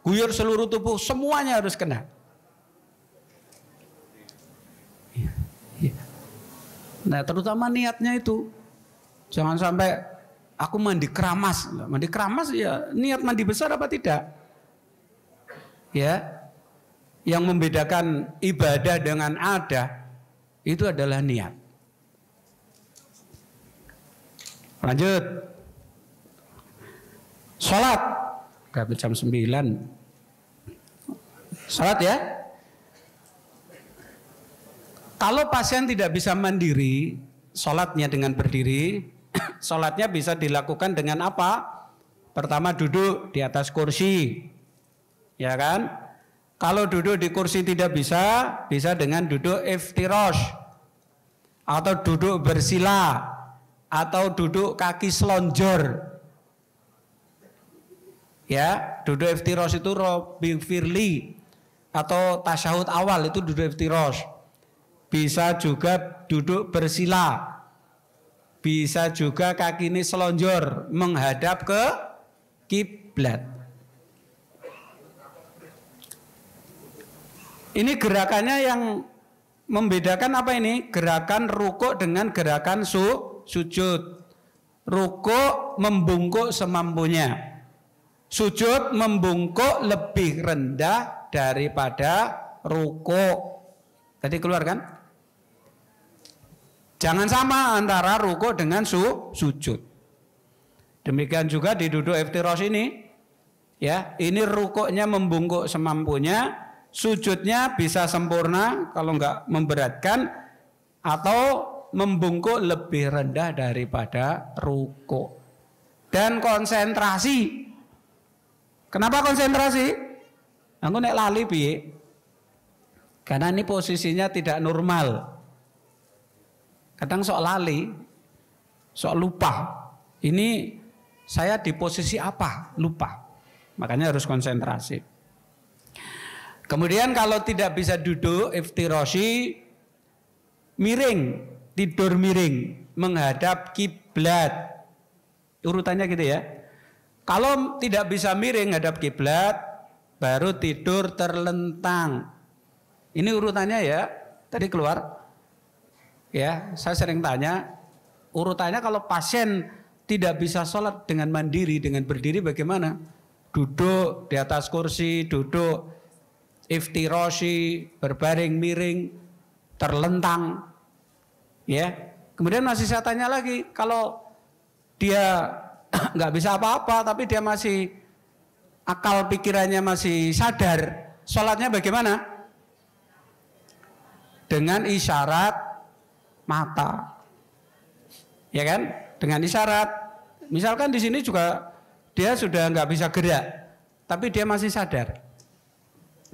guyur seluruh tubuh, semuanya harus kena. Nah, terutama niatnya itu. Jangan sampai aku mandi keramas. Mandi keramas ya niat mandi besar apa tidak? Ya. Yang membedakan ibadah dengan adah itu adalah niat. Lanjut. Sholat jam 9. Sholat ya. Kalau pasien tidak bisa mandiri, sholatnya dengan berdiri, sholatnya bisa dilakukan dengan apa? Pertama duduk di atas kursi, ya kan? Kalau duduk di kursi tidak bisa, bisa dengan duduk iftirosh, atau duduk bersila, atau duduk kaki selonjor. Ya, duduk iftirosh itu Rabbi firli, atau tasyahud awal itu duduk iftirosh. Bisa juga duduk bersila, bisa juga kaki ini selonjor menghadap ke kiblat. Ini gerakannya yang membedakan apa ini? Gerakan rukuk dengan gerakan sujud. Rukuk membungkuk semampunya, sujud membungkuk lebih rendah daripada rukuk. Tadi keluar kan? Jangan sama antara rukuk dengan sujud. Demikian juga di duduk iftirosh ini, ya, ini rukuknya membungkuk semampunya, sujudnya bisa sempurna kalau enggak memberatkan, atau membungkuk lebih rendah daripada rukuk. Dan konsentrasi. Kenapa konsentrasi? Aku nek lali piye? Karena ini posisinya tidak normal. Kadang sok lali, sok lupa. Ini saya di posisi apa? Lupa. Makanya harus konsentrasi. Kemudian kalau tidak bisa duduk, iftiroshi, miring, tidur miring, menghadap kiblat. Urutannya gitu ya. Kalau tidak bisa miring menghadap kiblat, baru tidur terlentang. Ini urutannya ya. Tadi keluar. Ya, saya sering tanya, urutannya kalau pasien tidak bisa sholat dengan mandiri, dengan berdiri bagaimana? Duduk di atas kursi, duduk iftiroshi, berbaring miring, terlentang. Ya, kemudian masih saya tanya lagi, kalau dia nggak bisa apa-apa, tapi dia masih akal pikirannya masih sadar, sholatnya bagaimana? Dengan isyarat mata, ya kan? Dengan isyarat. Misalkan di sini juga dia sudah nggak bisa gerak, tapi dia masih sadar,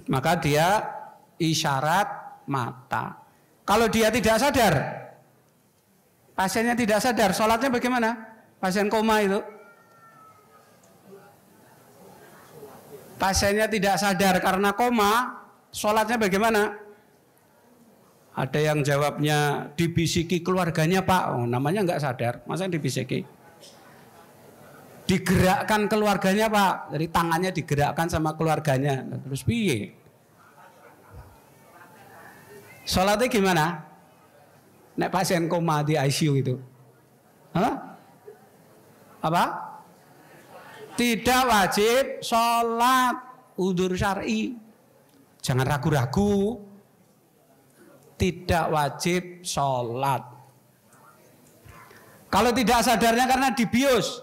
maka dia isyarat mata. Kalau dia tidak sadar, pasiennya tidak sadar, sholatnya bagaimana? Pasien koma itu, pasiennya tidak sadar karena koma, sholatnya bagaimana? Ada yang jawabnya dibisiki keluarganya Pak, oh, namanya nggak sadar, masa dibisiki? Digerakkan keluarganya Pak, jadi tangannya digerakkan sama keluarganya, terus piye? Sholatnya gimana? Nek pasien koma di ICU itu, hah? Apa? Tidak wajib sholat, udzur syar'i, jangan ragu-ragu. Tidak wajib sholat. Kalau tidak sadarnya karena dibius,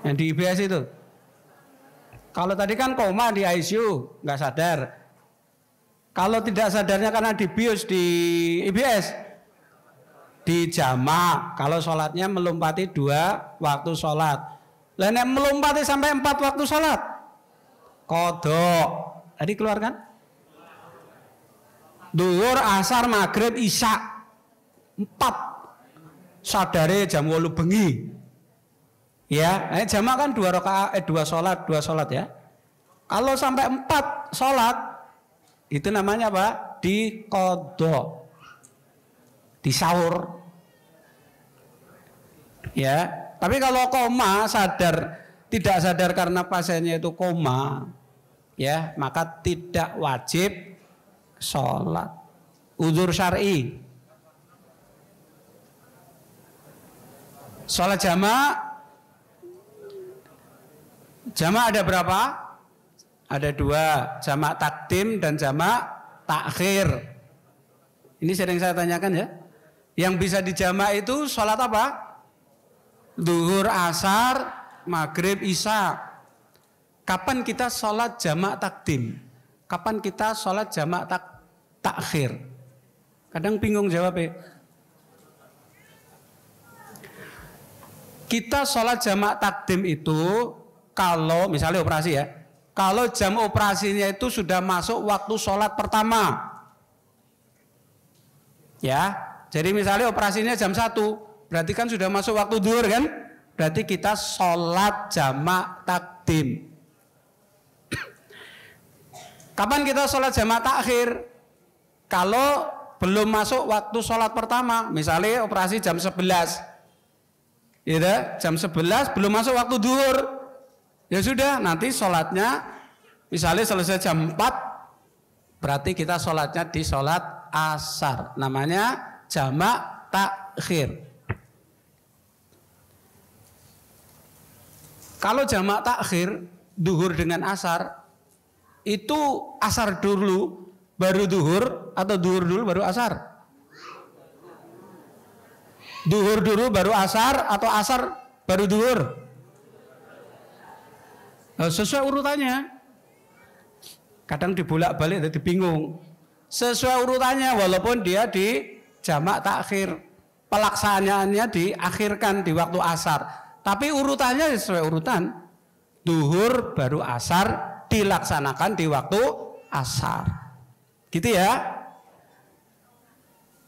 yang di IBS itu. Kalau tadi kan koma di ICU, nggak sadar. Kalau tidak sadarnya karena dibius di IBS, di jamak. Kalau sholatnya melompati 2 waktu sholat. Lah nek melompati sampai 4 waktu sholat, kodok. Tadi keluar kan? Duhur, asar, maghrib, isya 4. Sadare jam 8 bengi. Ya, jamak kan 2 rakaat, 2 sholat ya. Kalau sampai 4 sholat, itu namanya apa? Diqodho, disaur. Ya, tapi kalau koma sadar, tidak sadar karena pasiennya itu koma, ya, maka tidak wajib sholat. Udzur syar'i. Sholat jamak ada berapa? Ada 2, jamak takdim dan jamak takhir. Ini sering saya tanyakan ya. Yang bisa dijamak itu sholat apa? Duhur, asar, maghrib, isya. Kapan kita sholat jamak takdim? Kapan kita sholat jamak takhir? Kadang bingung jawabnya. Kita sholat jamak takdim itu kalau misalnya operasi ya, kalau jam operasinya itu sudah masuk waktu sholat pertama. Ya, jadi misalnya operasinya jam 1, berarti kan sudah masuk waktu duhur kan? Berarti kita sholat jamak takdim. Kapan kita sholat jamak takhir? Kalau belum masuk waktu sholat pertama, misalnya operasi jam 11, ya, jam 11 belum masuk waktu duhur, ya sudah nanti sholatnya misalnya selesai jam 4, berarti kita sholatnya di sholat asar, namanya jamak takhir. Kalau jamak takhir duhur dengan asar, itu asar dulu baru duhur atau duhur dulu baru asar? Duhur dulu baru asar atau asar baru duhur? Sesuai urutannya. Kadang dibolak-balik jadi bingung. Sesuai urutannya walaupun dia di jamak takhir, pelaksanaannya diakhirkan di waktu asar, tapi urutannya sesuai urutan. Duhur baru asar dilaksanakan di waktu asar, gitu ya.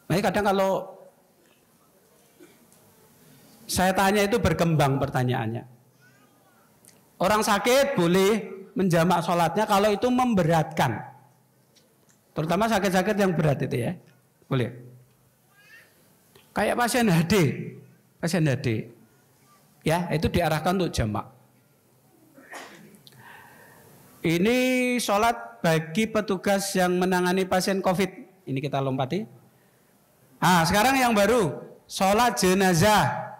Nah, kadang kalau saya tanya itu berkembang pertanyaannya. Orang sakit boleh menjamak sholatnya kalau itu memberatkan. Terutama sakit-sakit yang berat itu ya. Boleh. Kayak pasien HD. Ya, itu diarahkan untuk jamak. Ini sholat bagi petugas yang menangani pasien COVID. Ini kita lompati. Sekarang yang baru, sholat jenazah.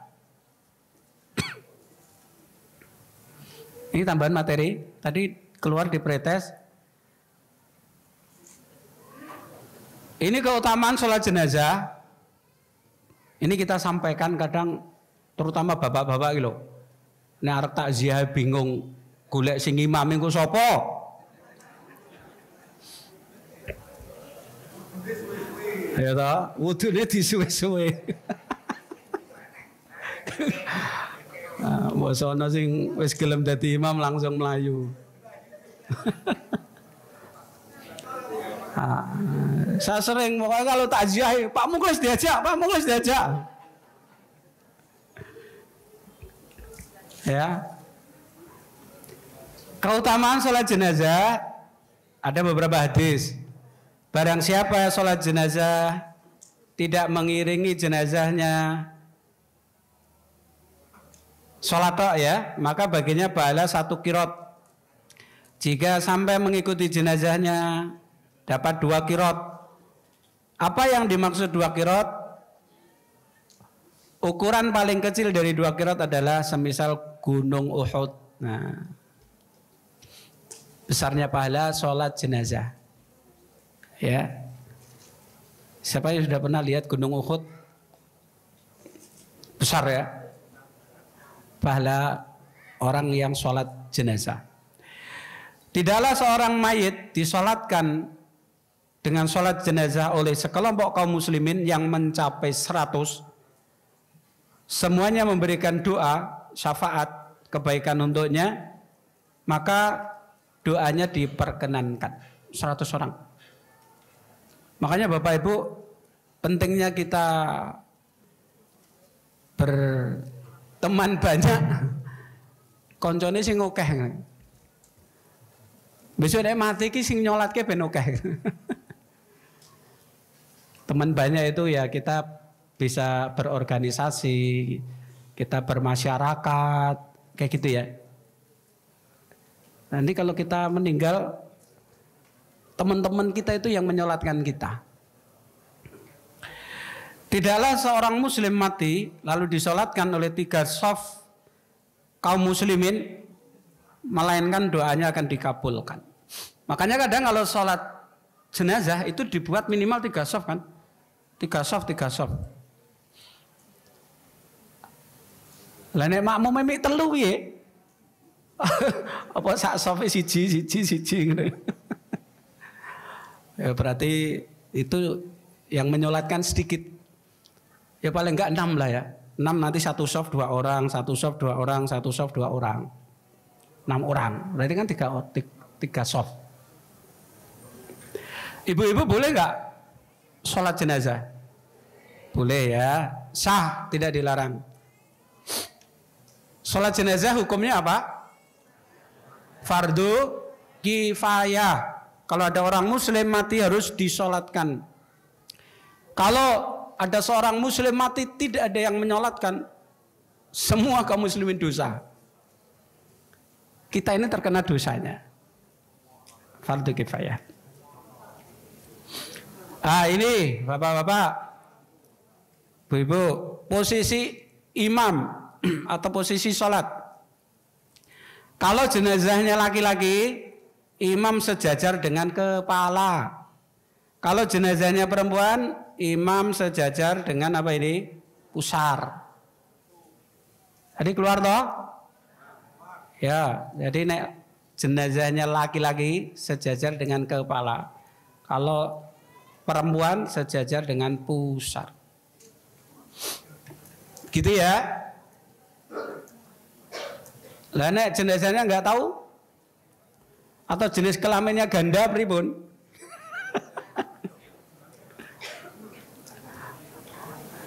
Ini tambahan materi. Tadi keluar di pretest. Ini keutamaan sholat jenazah. Ini kita sampaikan kadang, terutama bapak-bapak gitu. Ini arek takziah bingung, golek sing imam iku sapa? Ya ta, wudune disuwe-suwe. Mbok sono sing wis gelem dadi imam langsung mlayu. Saya sering pokoknya kalau takziah, Pak Muklis diajak. Ya. Keutamaan sholat jenazah ada beberapa hadis. Barang siapa sholat jenazah tidak mengiringi jenazahnya sholat tok ya, maka baginya pahala 1 qirot. Jika sampai mengikuti jenazahnya dapat 2 qirot. Apa yang dimaksud 2 qirot? Ukuran paling kecil dari 2 qirot adalah semisal gunung Uhud. Nah, besarnya pahala sholat jenazah. Ya, siapa yang sudah pernah lihat gunung Uhud? Besar ya, pahala orang yang sholat jenazah. Tidaklah seorang mayit disolatkan dengan sholat jenazah oleh sekelompok kaum muslimin yang mencapai 100, semuanya memberikan doa, syafaat, kebaikan untuknya, maka doanya diperkenankan 100 orang. Makanya Bapak Ibu, pentingnya kita berteman banyak, koncone sing akeh. Besok nek mati ki sing nyolatke ben akeh. Teman banyak itu ya kita bisa berorganisasi, kita bermasyarakat, kayak gitu ya. Nanti kalau kita meninggal, teman-teman kita itu yang menyolatkan kita. Tidaklah seorang muslim mati lalu disolatkan oleh 3 shaf kaum muslimin, melainkan doanya akan dikabulkan. Makanya kadang kalau sholat jenazah itu dibuat minimal 3 shaf kan. 3 shaf. Lah nek makmum mimik telu piye? Apa sak sofe siji ngene. Ya berarti itu yang menyolatkan sedikit. Ya paling enggak 6 lah ya. 6 nanti satu soft 2 orang, satu soft 2 orang, satu soft 2 orang. 6 orang. Berarti kan 3 soft. Ibu-ibu boleh enggak sholat jenazah? Boleh ya. Sah, tidak dilarang. Sholat jenazah hukumnya apa? Fardu kifayah. Kalau ada orang muslim mati harus disolatkan. Kalau ada seorang muslim mati tidak ada yang menyolatkan, semua kaum muslimin dosa. Kita ini terkena dosanya. Fardu kifayah. Ini bapak-bapak, ibu-ibu, posisi imam atau posisi sholat. Kalau jenazahnya laki-laki, imam sejajar dengan kepala. Kalau jenazahnya perempuan, imam sejajar dengan apa ini? Pusar. Jadi keluar toh? Ya, jadi nek jenazahnya laki-laki sejajar dengan kepala. Kalau perempuan sejajar dengan pusar. Gitu ya. Lah nek jenazahnya nggak tahu atau jenis kelaminnya ganda pripun?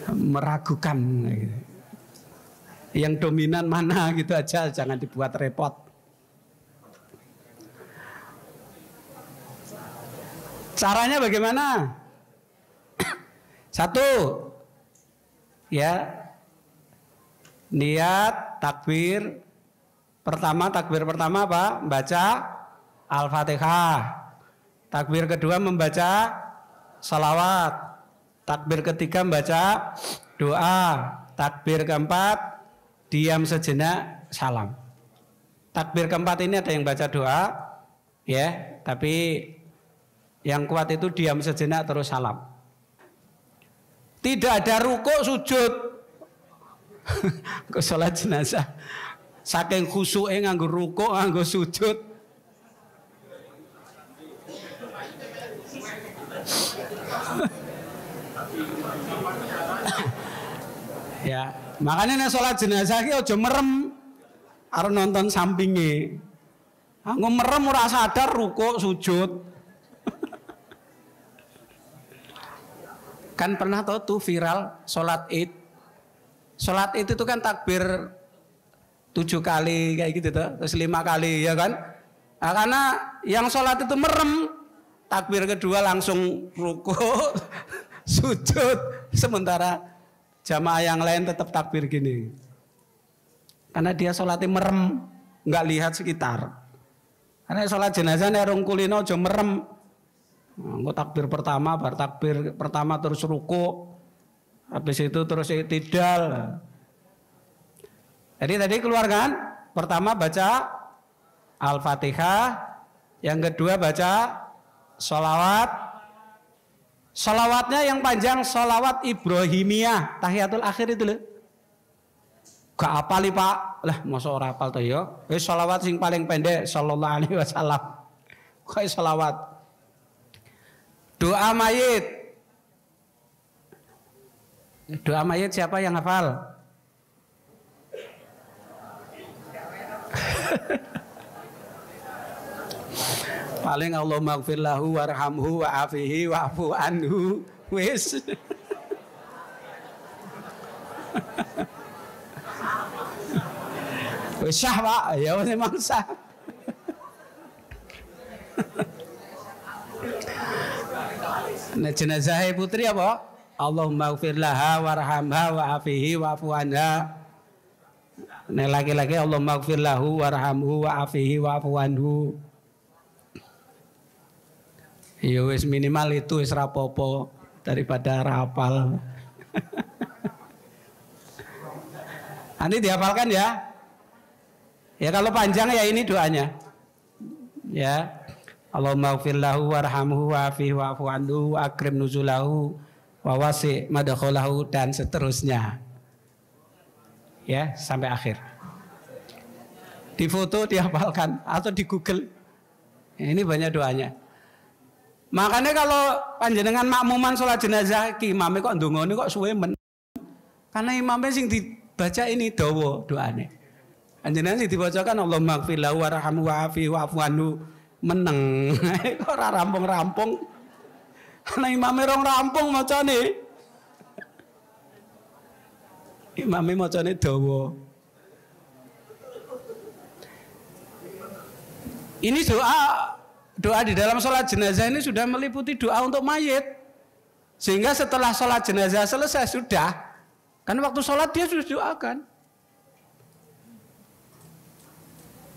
Meragukan. Yang dominan mana gitu aja, jangan dibuat repot. Caranya bagaimana? Satu, ya, niat takbir pertama apa? Baca Al-Fatihah. Takbir kedua membaca salawat. Takbir ketiga membaca doa. Takbir keempat diam sejenak salam. Takbir keempat ini ada yang baca doa, ya, tapi yang kuat itu diam sejenak terus salam. Tidak ada rukuk sujud. Ke sholat jenazah. Saking khusyuke nganggo rukuk, nganggo sujud. Ya, makanya nek sholat jenazah ki aja merem arep nonton sampinge. Anggo merem ora sadar rukuk sujud. Kan pernah tahu tuh viral sholat Id. Sholat Id itu kan takbir 7 kali kayak gitu tuh, terus 5 kali ya kan? Nah, karena yang sholat itu merem, takbir kedua langsung rukuk, sujud, sementara jamaah yang lain tetap takbir gini. Karena dia sholatnya merem, nggak lihat sekitar. Karena sholat jenazah nih rong kulino aja merem. Nah, takbir pertama, bar takbir pertama terus rukuk, habis itu terus i'tidal. Jadi tadi keluar kan? Pertama baca Al-Fatihah, yang kedua baca sholawat. Sholawatnya yang panjang sholawat Ibrahimiyah, tahiyatul akhir itu loh. Gak apal Pak, lah masa ora apal to ya? Sholawat sing paling pendek sallallahu alaihi wasallam. Kayak sholawat. Doa mayit. Doa mayit siapa yang hafal? Paling Allahumma ighfir lahu warhamhu wa'afihi wa'fu anhu. Wis. Wis sah Pak, ya memang sah. Nah jenazah putri apa? Allahumma ighfir laha warhamha wa'afihi wa'fu anha. Nah laki-laki Allahumma ighfir lahu warhamhu wa'afihi wa'fu anhu. Ya wis minimal itu wis rapopo daripada rapal. Nanti dihafalkan ya. Ya kalau panjang ya ini doanya. Ya. Allahumma ighfir lahu warhamhu wa'afihi wa'fu anhu wa akrim nuzulahu wa wasi' madkhalahu dan seterusnya. ya sampai akhir. Di foto, dihafalkan atau di Google. Ini banyak doanya. Makanya kalau panjenengan makmuman sholat jenazah, ki imamnya kok ndongone kok suwe men. Karena imamnya sing dibaca ini dawa doane. Panjenengan sing dibacakan Allahumma ighfir lahu warhamhu wa'afihi wa'fu anhu meneng. Kok ora rampung-rampung. Karena imamnya rong rampung macane. Imamnya macane dawa. Ini doa di dalam sholat jenazah ini sudah meliputi doa untuk mayit. Sehingga setelah sholat jenazah selesai sudah. Kan waktu sholat dia sudah doakan.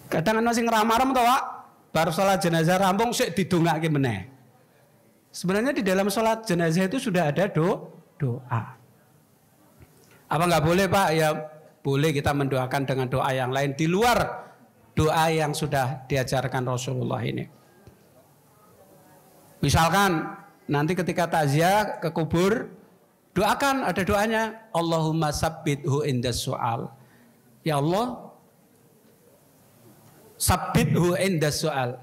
Kadang kan masih ngeramarem toh Pak. Baru sholat jenazah rampung sik didongake meneh. Sebenarnya di dalam sholat jenazah itu sudah ada doa. Apa nggak boleh Pak? Ya boleh kita mendoakan dengan doa yang lain di luar doa yang sudah diajarkan Rasulullah ini. Misalkan nanti ketika takziah ke kubur, doakan, ada doanya, Allahumma sabbithu indas su'al. Ya Allah, sabbithu indas su'al.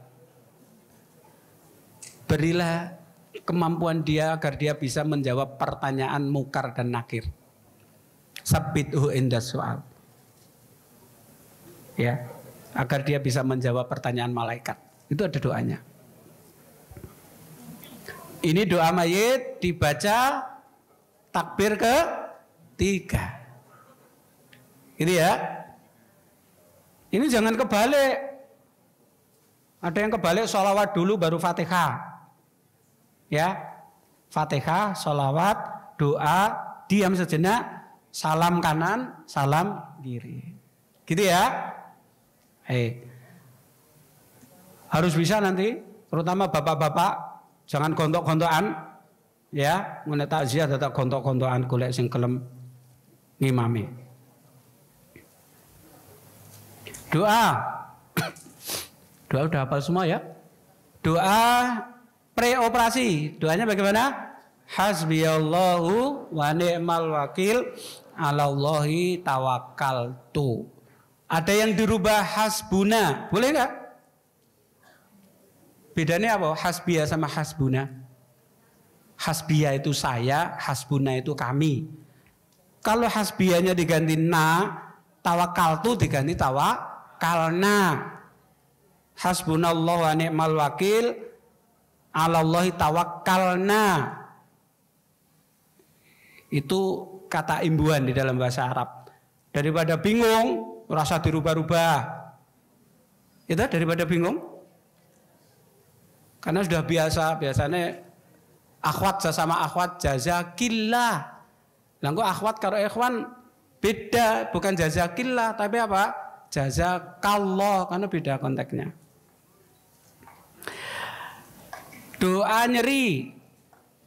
Berilah kemampuan dia agar dia bisa menjawab pertanyaan mungkar dan nakir. Sabbithu indas su'al. Ya, agar dia bisa menjawab pertanyaan malaikat. Itu ada doanya. Ini doa mayit dibaca takbir ke-3. Ini ya. Ini jangan kebalik. Ada yang kebalik sholawat dulu baru Fatihah. Ya. Fatihah, sholawat, doa, diam sejenak, salam kanan, salam kiri. Gitu ya. Harus bisa nanti, terutama bapak-bapak, jangan gontok-gontokan, ya, mengenai takziah tetap gontok-gontokan golek sing kelem ngimami. Doa udah hafal semua ya. Doa preoperasi, doanya bagaimana? Hasbiyallahu wa ni'mal wakil, 'alallahi tawakkaltu. Ada yang dirubah hasbuna, boleh nggak? Bedanya apa? Hasbiyah sama hasbuna. Hasbiyah itu saya, hasbuna itu kami. Kalau hasbiyahnya diganti na, tawakaltu diganti tawakalna. Hasbunallahu wa ni'mal wakil, 'alallahi tawakkalna. Itu kata imbuhan di dalam bahasa Arab. Daripada bingung, rasa dirubah-rubah. Itu daripada bingung. Karena sudah biasanya akhwat sesama akhwat jazakillah. Lah kok akhwat karo ikhwan beda, bukan jazakillah tapi apa? Jazakallah, karena beda konteksnya. Doa nyeri.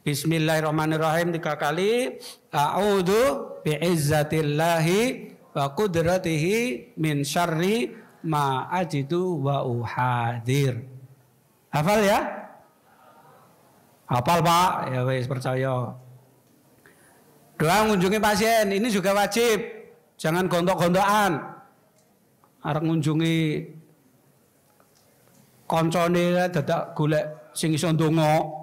Bismillahirrahmanirrahim 3 kali. A'udzu bi'izzatillahi wa qudratihi min syarri ma ajidu wa uhadir. Hafal ya? Hafal Pak, ya wis percaya. Doa mengunjungi pasien ini juga wajib. Jangan gontok-gontokan. Arep ngunjungi koncone dadak golek sing iso ndonga.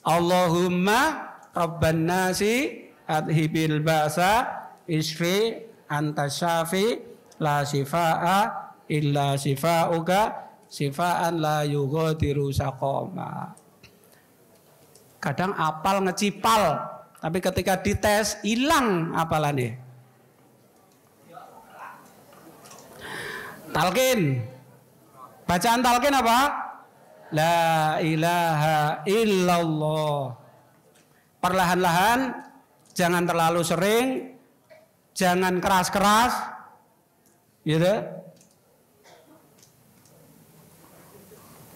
Allahumma rabban nasi adhibil ba'sa isfi anta syafi la shifaa illa shifauka shifaan la yughadiru saqama. Kadang apal ngecipal, tapi ketika dites hilang apalannya. Talqin. Bacaan talqin apa? La ilaha illallah. Perlahan-lahan, jangan terlalu sering, jangan keras-keras, gitu.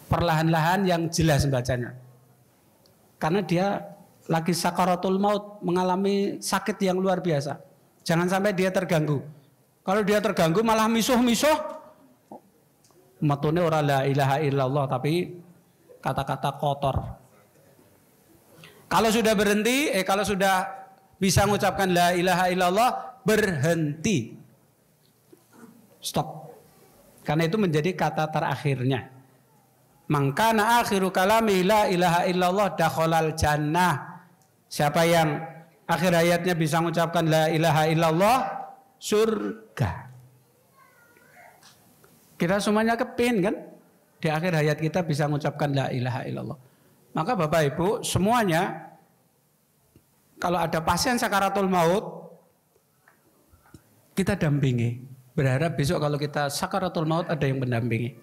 Perlahan-lahan yang jelas bacanya. Karena dia lagi sakaratul maut, mengalami sakit yang luar biasa. Jangan sampai dia terganggu. Kalau dia terganggu malah misuh-misuh, matune ora la ilaha illallah tapi kata-kata kotor. Kalau sudah berhenti, kalau sudah bisa mengucapkan la ilaha illallah, berhenti. Stop. Karena itu menjadi kata terakhirnya. Mangkana akhiru kalami la ilaha illallah dakhalal jannah. Siapa yang akhir hayatnya bisa mengucapkan la ilaha illallah, surga. Kita semuanya kepin kan? Di akhir hayat kita bisa mengucapkan la ilaha illallah. Maka Bapak Ibu semuanya, kalau ada pasien sakaratul maut, kita dampingi. Berharap besok kalau kita sakaratul maut ada yang mendampingi.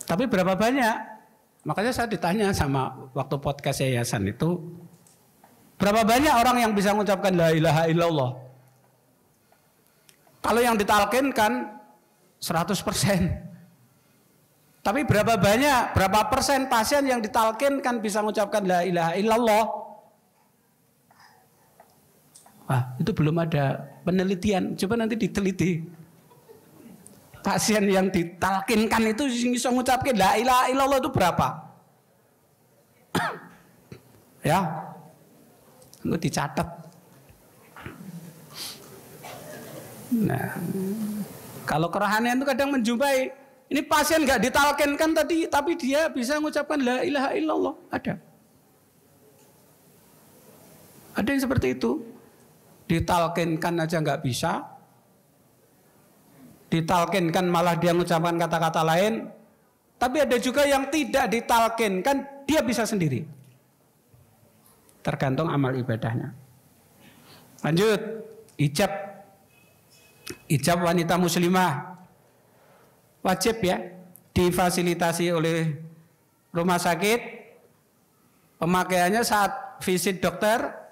Tapi berapa banyak? Makanya saya ditanya sama waktu podcast yayasan itu, berapa banyak orang yang bisa mengucapkan la ilaha illallah? Kalau yang ditalkinkan 100%. Tapi berapa banyak, berapa persen pasien yang ditalkinkan bisa mengucapkan la ilaha illallah? Itu belum ada penelitian. Coba nanti diteliti. Pasien yang ditalkinkan itu bisa mengucapkan la ilaha illallah itu berapa? Ya, itu dicatat. Nah, kalau kerohanian itu kadang menjumpai, ini pasien nggak ditalkinkan tadi, tapi dia bisa mengucapkan la ilaha illallah. Ada yang seperti itu. Ditalkinkan aja nggak bisa, ditalkinkan malah dia mengucapkan kata-kata lain. Tapi ada juga yang tidak ditalkinkan, dia bisa sendiri. Tergantung amal ibadahnya. Lanjut, ijab wanita muslimah wajib ya, difasilitasi oleh rumah sakit. Pemakaiannya saat visit dokter,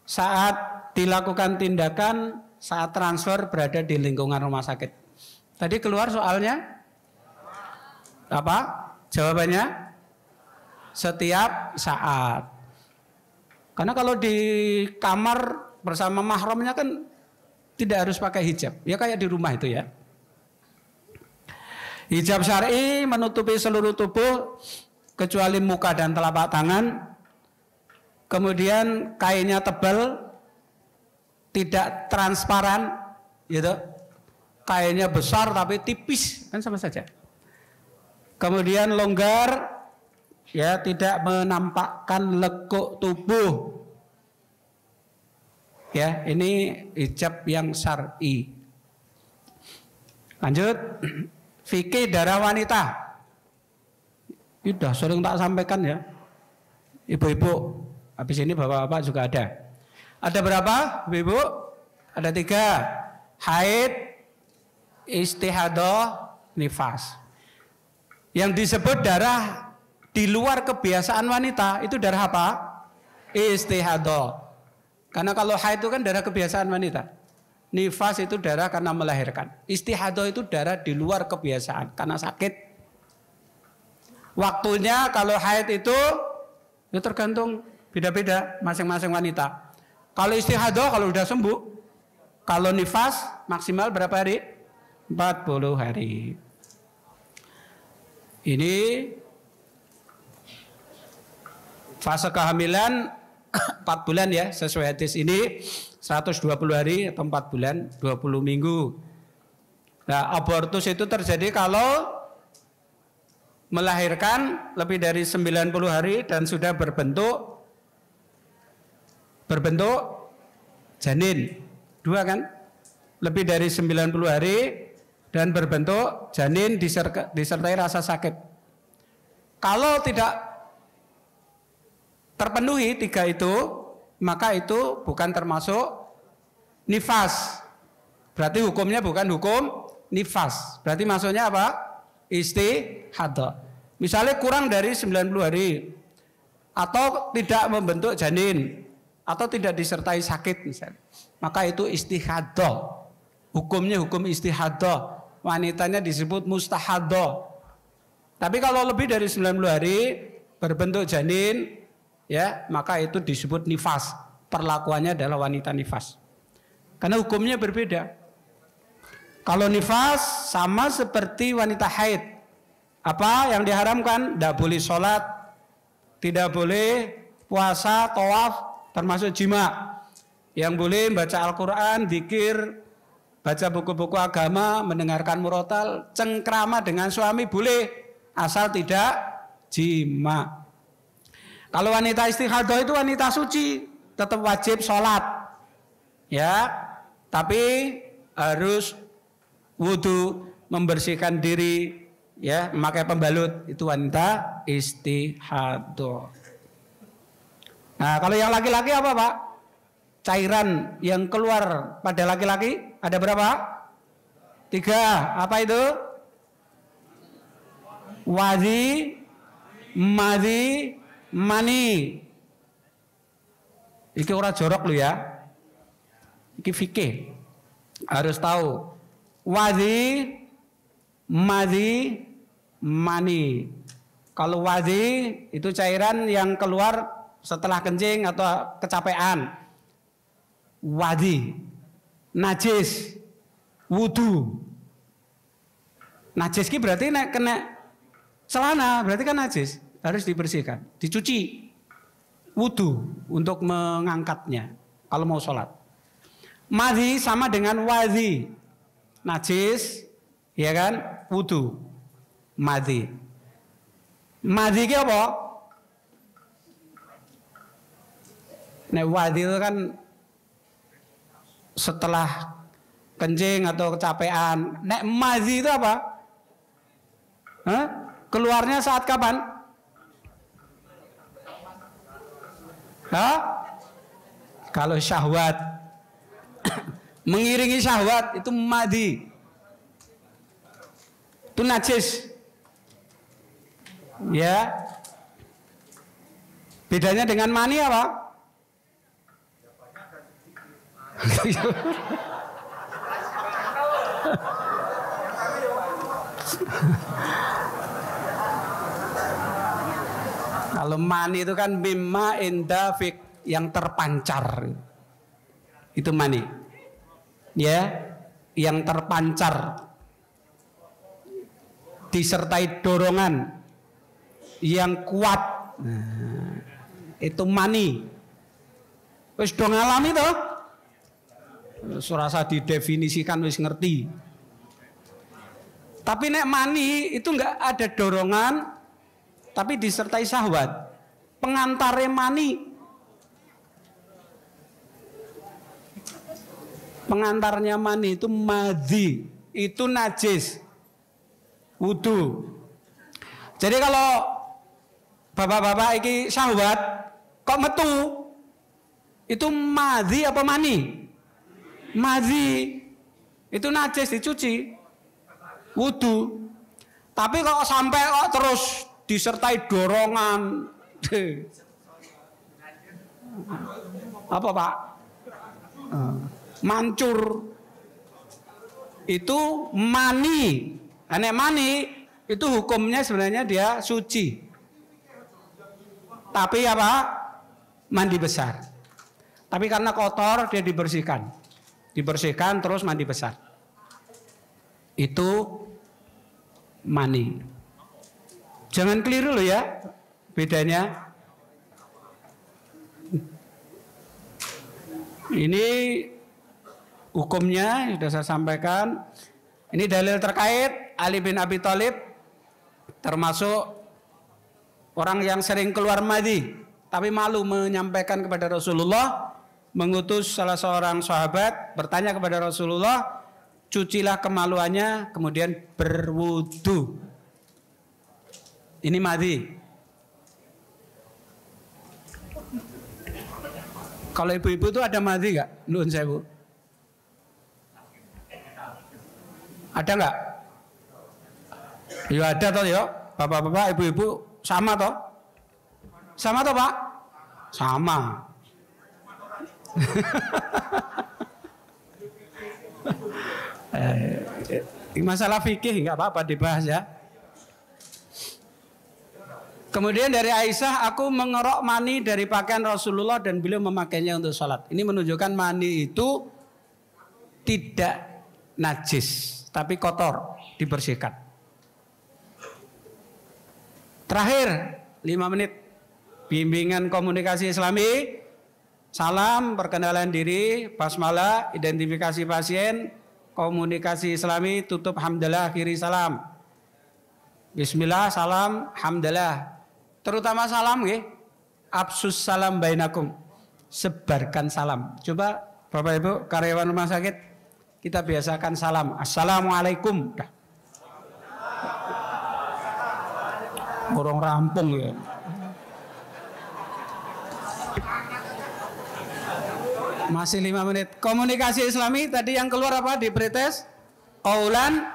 saat dilakukan tindakan, saat transfer berada di lingkungan rumah sakit. Tadi keluar soalnya apa? Jawabannya setiap saat. Karena kalau di kamar bersama mahramnya kan tidak harus pakai hijab. Ya kayak di rumah itu ya. Hijab syar'i menutupi seluruh tubuh kecuali muka dan telapak tangan. Kemudian kainnya tebal, tidak transparan, gitu. Kainnya besar tapi tipis, kan sama saja. Kemudian longgar, ya, tidak menampakkan lekuk tubuh. Ya, ini hijab yang syar'i. Lanjut, fikih darah wanita. Sudah sering tak sampaikan ya, ibu-ibu. Habis ini bapak-bapak juga ada. Ada berapa, ibu? Ada 3. Haid, istihadah, nifas. Yang disebut darah di luar kebiasaan wanita itu darah apa? Istihadah. Karena kalau haid itu kan darah kebiasaan wanita. Nifas itu darah karena melahirkan. Istihadah itu darah di luar kebiasaan karena sakit. Waktunya kalau haid itu ya tergantung beda-beda masing-masing wanita. Kalau istihadah kalau udah sembuh. Kalau nifas maksimal berapa hari? 40 hari. Ini fase kehamilan 4 bulan ya, sesuai hadis ini 120 hari atau 4 bulan 20 minggu. Nah, abortus itu terjadi kalau melahirkan lebih dari 90 hari dan sudah berbentuk janin. 2 kan? Lebih dari 90 hari dan berbentuk janin disertai rasa sakit. Kalau tidak terpenuhi 3 itu, maka itu bukan termasuk nifas. Berarti hukumnya bukan hukum nifas. Berarti maksudnya apa? Istihadah. Misalnya kurang dari 90 hari atau tidak membentuk janin atau tidak disertai sakit misalnya, maka itu istihadah. Hukumnya hukum istihadah. Wanitanya disebut mustahadah. Tapi kalau lebih dari 90 hari berbentuk janin, ya, maka itu disebut nifas. Perlakuannya adalah wanita nifas. Karena hukumnya berbeda. Kalau nifas sama seperti wanita haid. Apa yang diharamkan? Tidak boleh sholat, tidak boleh puasa, tawaf, termasuk jima. Yang boleh baca Al-Quran, zikir, baca buku-buku agama, mendengarkan murotal, cengkrama dengan suami boleh, asal tidak jima. Kalau wanita istihadah itu wanita suci, tetap wajib sholat, ya, tapi harus wudhu, membersihkan diri, ya, memakai pembalut, itu wanita istihadah. Nah, kalau yang laki-laki apa, Pak? Cairan yang keluar pada laki-laki ada berapa? 3. Apa itu? Wadhi, madhi, mani. Iki ora jorok lu ya. Iki fikih. Harus tahu. Wadhi, madhi, mani. Kalau wadhi itu cairan yang keluar setelah kencing atau kecapean. Wadi, najis, wudu. Najis ki berarti kena celana, berarti kan najis, harus dibersihkan, dicuci. Wudu untuk mengangkatnya kalau mau sholat. Madhi sama dengan wadi, najis, ya kan, wudu. Madhi. Madhi ki apa? Nek wadi itu kan setelah kencing atau kecapean. Nek madhi itu apa? Hah? Keluarnya saat kapan? Hah? Kalau syahwat mengiringi syahwat itu madhi. Itu najis. Ya. Bedanya dengan mani apa? Kalau mani itu kan mimma indafik, yang terpancar. Itu mani. Ya, yang terpancar disertai dorongan yang kuat. Nah, itu mani. Wis do ngalami toh? Surasa didefinisikan wis ngerti. Tapi nek mani itu enggak ada dorongan, tapi disertai syahwat. Pengantarnya mani. Pengantarnya mani itu madhi, itu najis. Wudu. Jadi kalau bapak-bapak iki syahwat kok metu, itu madhi apa mani? Madhi. Itu najis, dicuci. Wudu. Tapi kok sampai kok terus disertai dorongan. Apa, Pak? Mancur. Itu mani. Nek mani itu hukumnya sebenarnya dia suci. Tapi apa? Mandi besar. Tapi karena kotor dia dibersihkan. Dibersihkan terus mandi besar. Itu mani. Jangan keliru loh ya bedanya. Ini hukumnya sudah saya sampaikan. Ini dalil terkait Ali bin Abi Thalib termasuk orang yang sering keluar madhi tapi malu menyampaikan kepada Rasulullah, mengutus salah seorang sahabat bertanya kepada Rasulullah, cucilah kemaluannya kemudian berwudu. Ini madhi. Kalau ibu-ibu itu ada madhi nggak? Nuhun sewu. Ada nggak? Ya ada toh ya, bapak-bapak, ibu-ibu sama toh? Sama toh Pak? Sama. Masalah fikih nggak apa-apa dibahas ya. Kemudian dari Aisyah, aku mengerok mani dari pakaian Rasulullah dan beliau memakainya untuk sholat. Ini menunjukkan mani itu tidak najis, tapi kotor, dibersihkan. Terakhir, 5 menit bimbingan komunikasi Islami. Salam, perkenalan diri, basmalah, identifikasi pasien, komunikasi islami, tutup hamdalah, akhiri salam. Bismillah, salam, hamdalah. Terutama salam nggih. Absus salam bainakum. Sebarkan salam. Coba Bapak Ibu karyawan rumah sakit, kita biasakan salam. Assalamualaikum. Dah. Orang rampung ya. Masih 5 menit. Komunikasi islami tadi yang keluar apa di pretest? Qaulan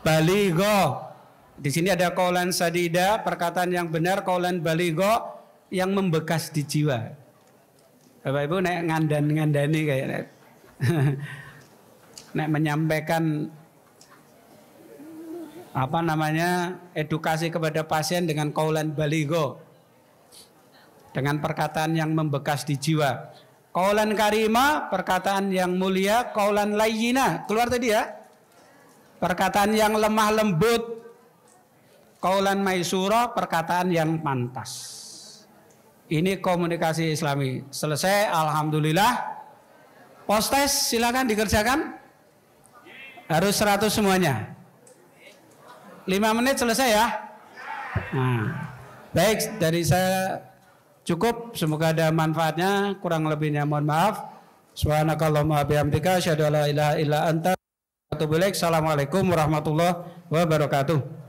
baligho. Di sini ada qaulan sadida, perkataan yang benar, qaulan baligho yang membekas di jiwa. Bapak Ibu nek ngandani kayak nek menyampaikan apa namanya edukasi kepada pasien dengan qaulan baligho, dengan perkataan yang membekas di jiwa. Qaulan karima, perkataan yang mulia. Qaulan layyina, keluar tadi ya, perkataan yang lemah lembut. Qaulan maisura, perkataan yang pantas. Ini komunikasi islami. Selesai, alhamdulillah. Postes silakan dikerjakan. Harus 100 semuanya. 5 menit selesai ya. Nah, baik, dari saya cukup, semoga ada manfaatnya, kurang lebihnya mohon maaf. Subhanakallahumma bihamdika asyhadu an la ilaha illa anta asyhadu an la ilaha illa anta. Assalamualaikum warahmatullahi wabarakatuh.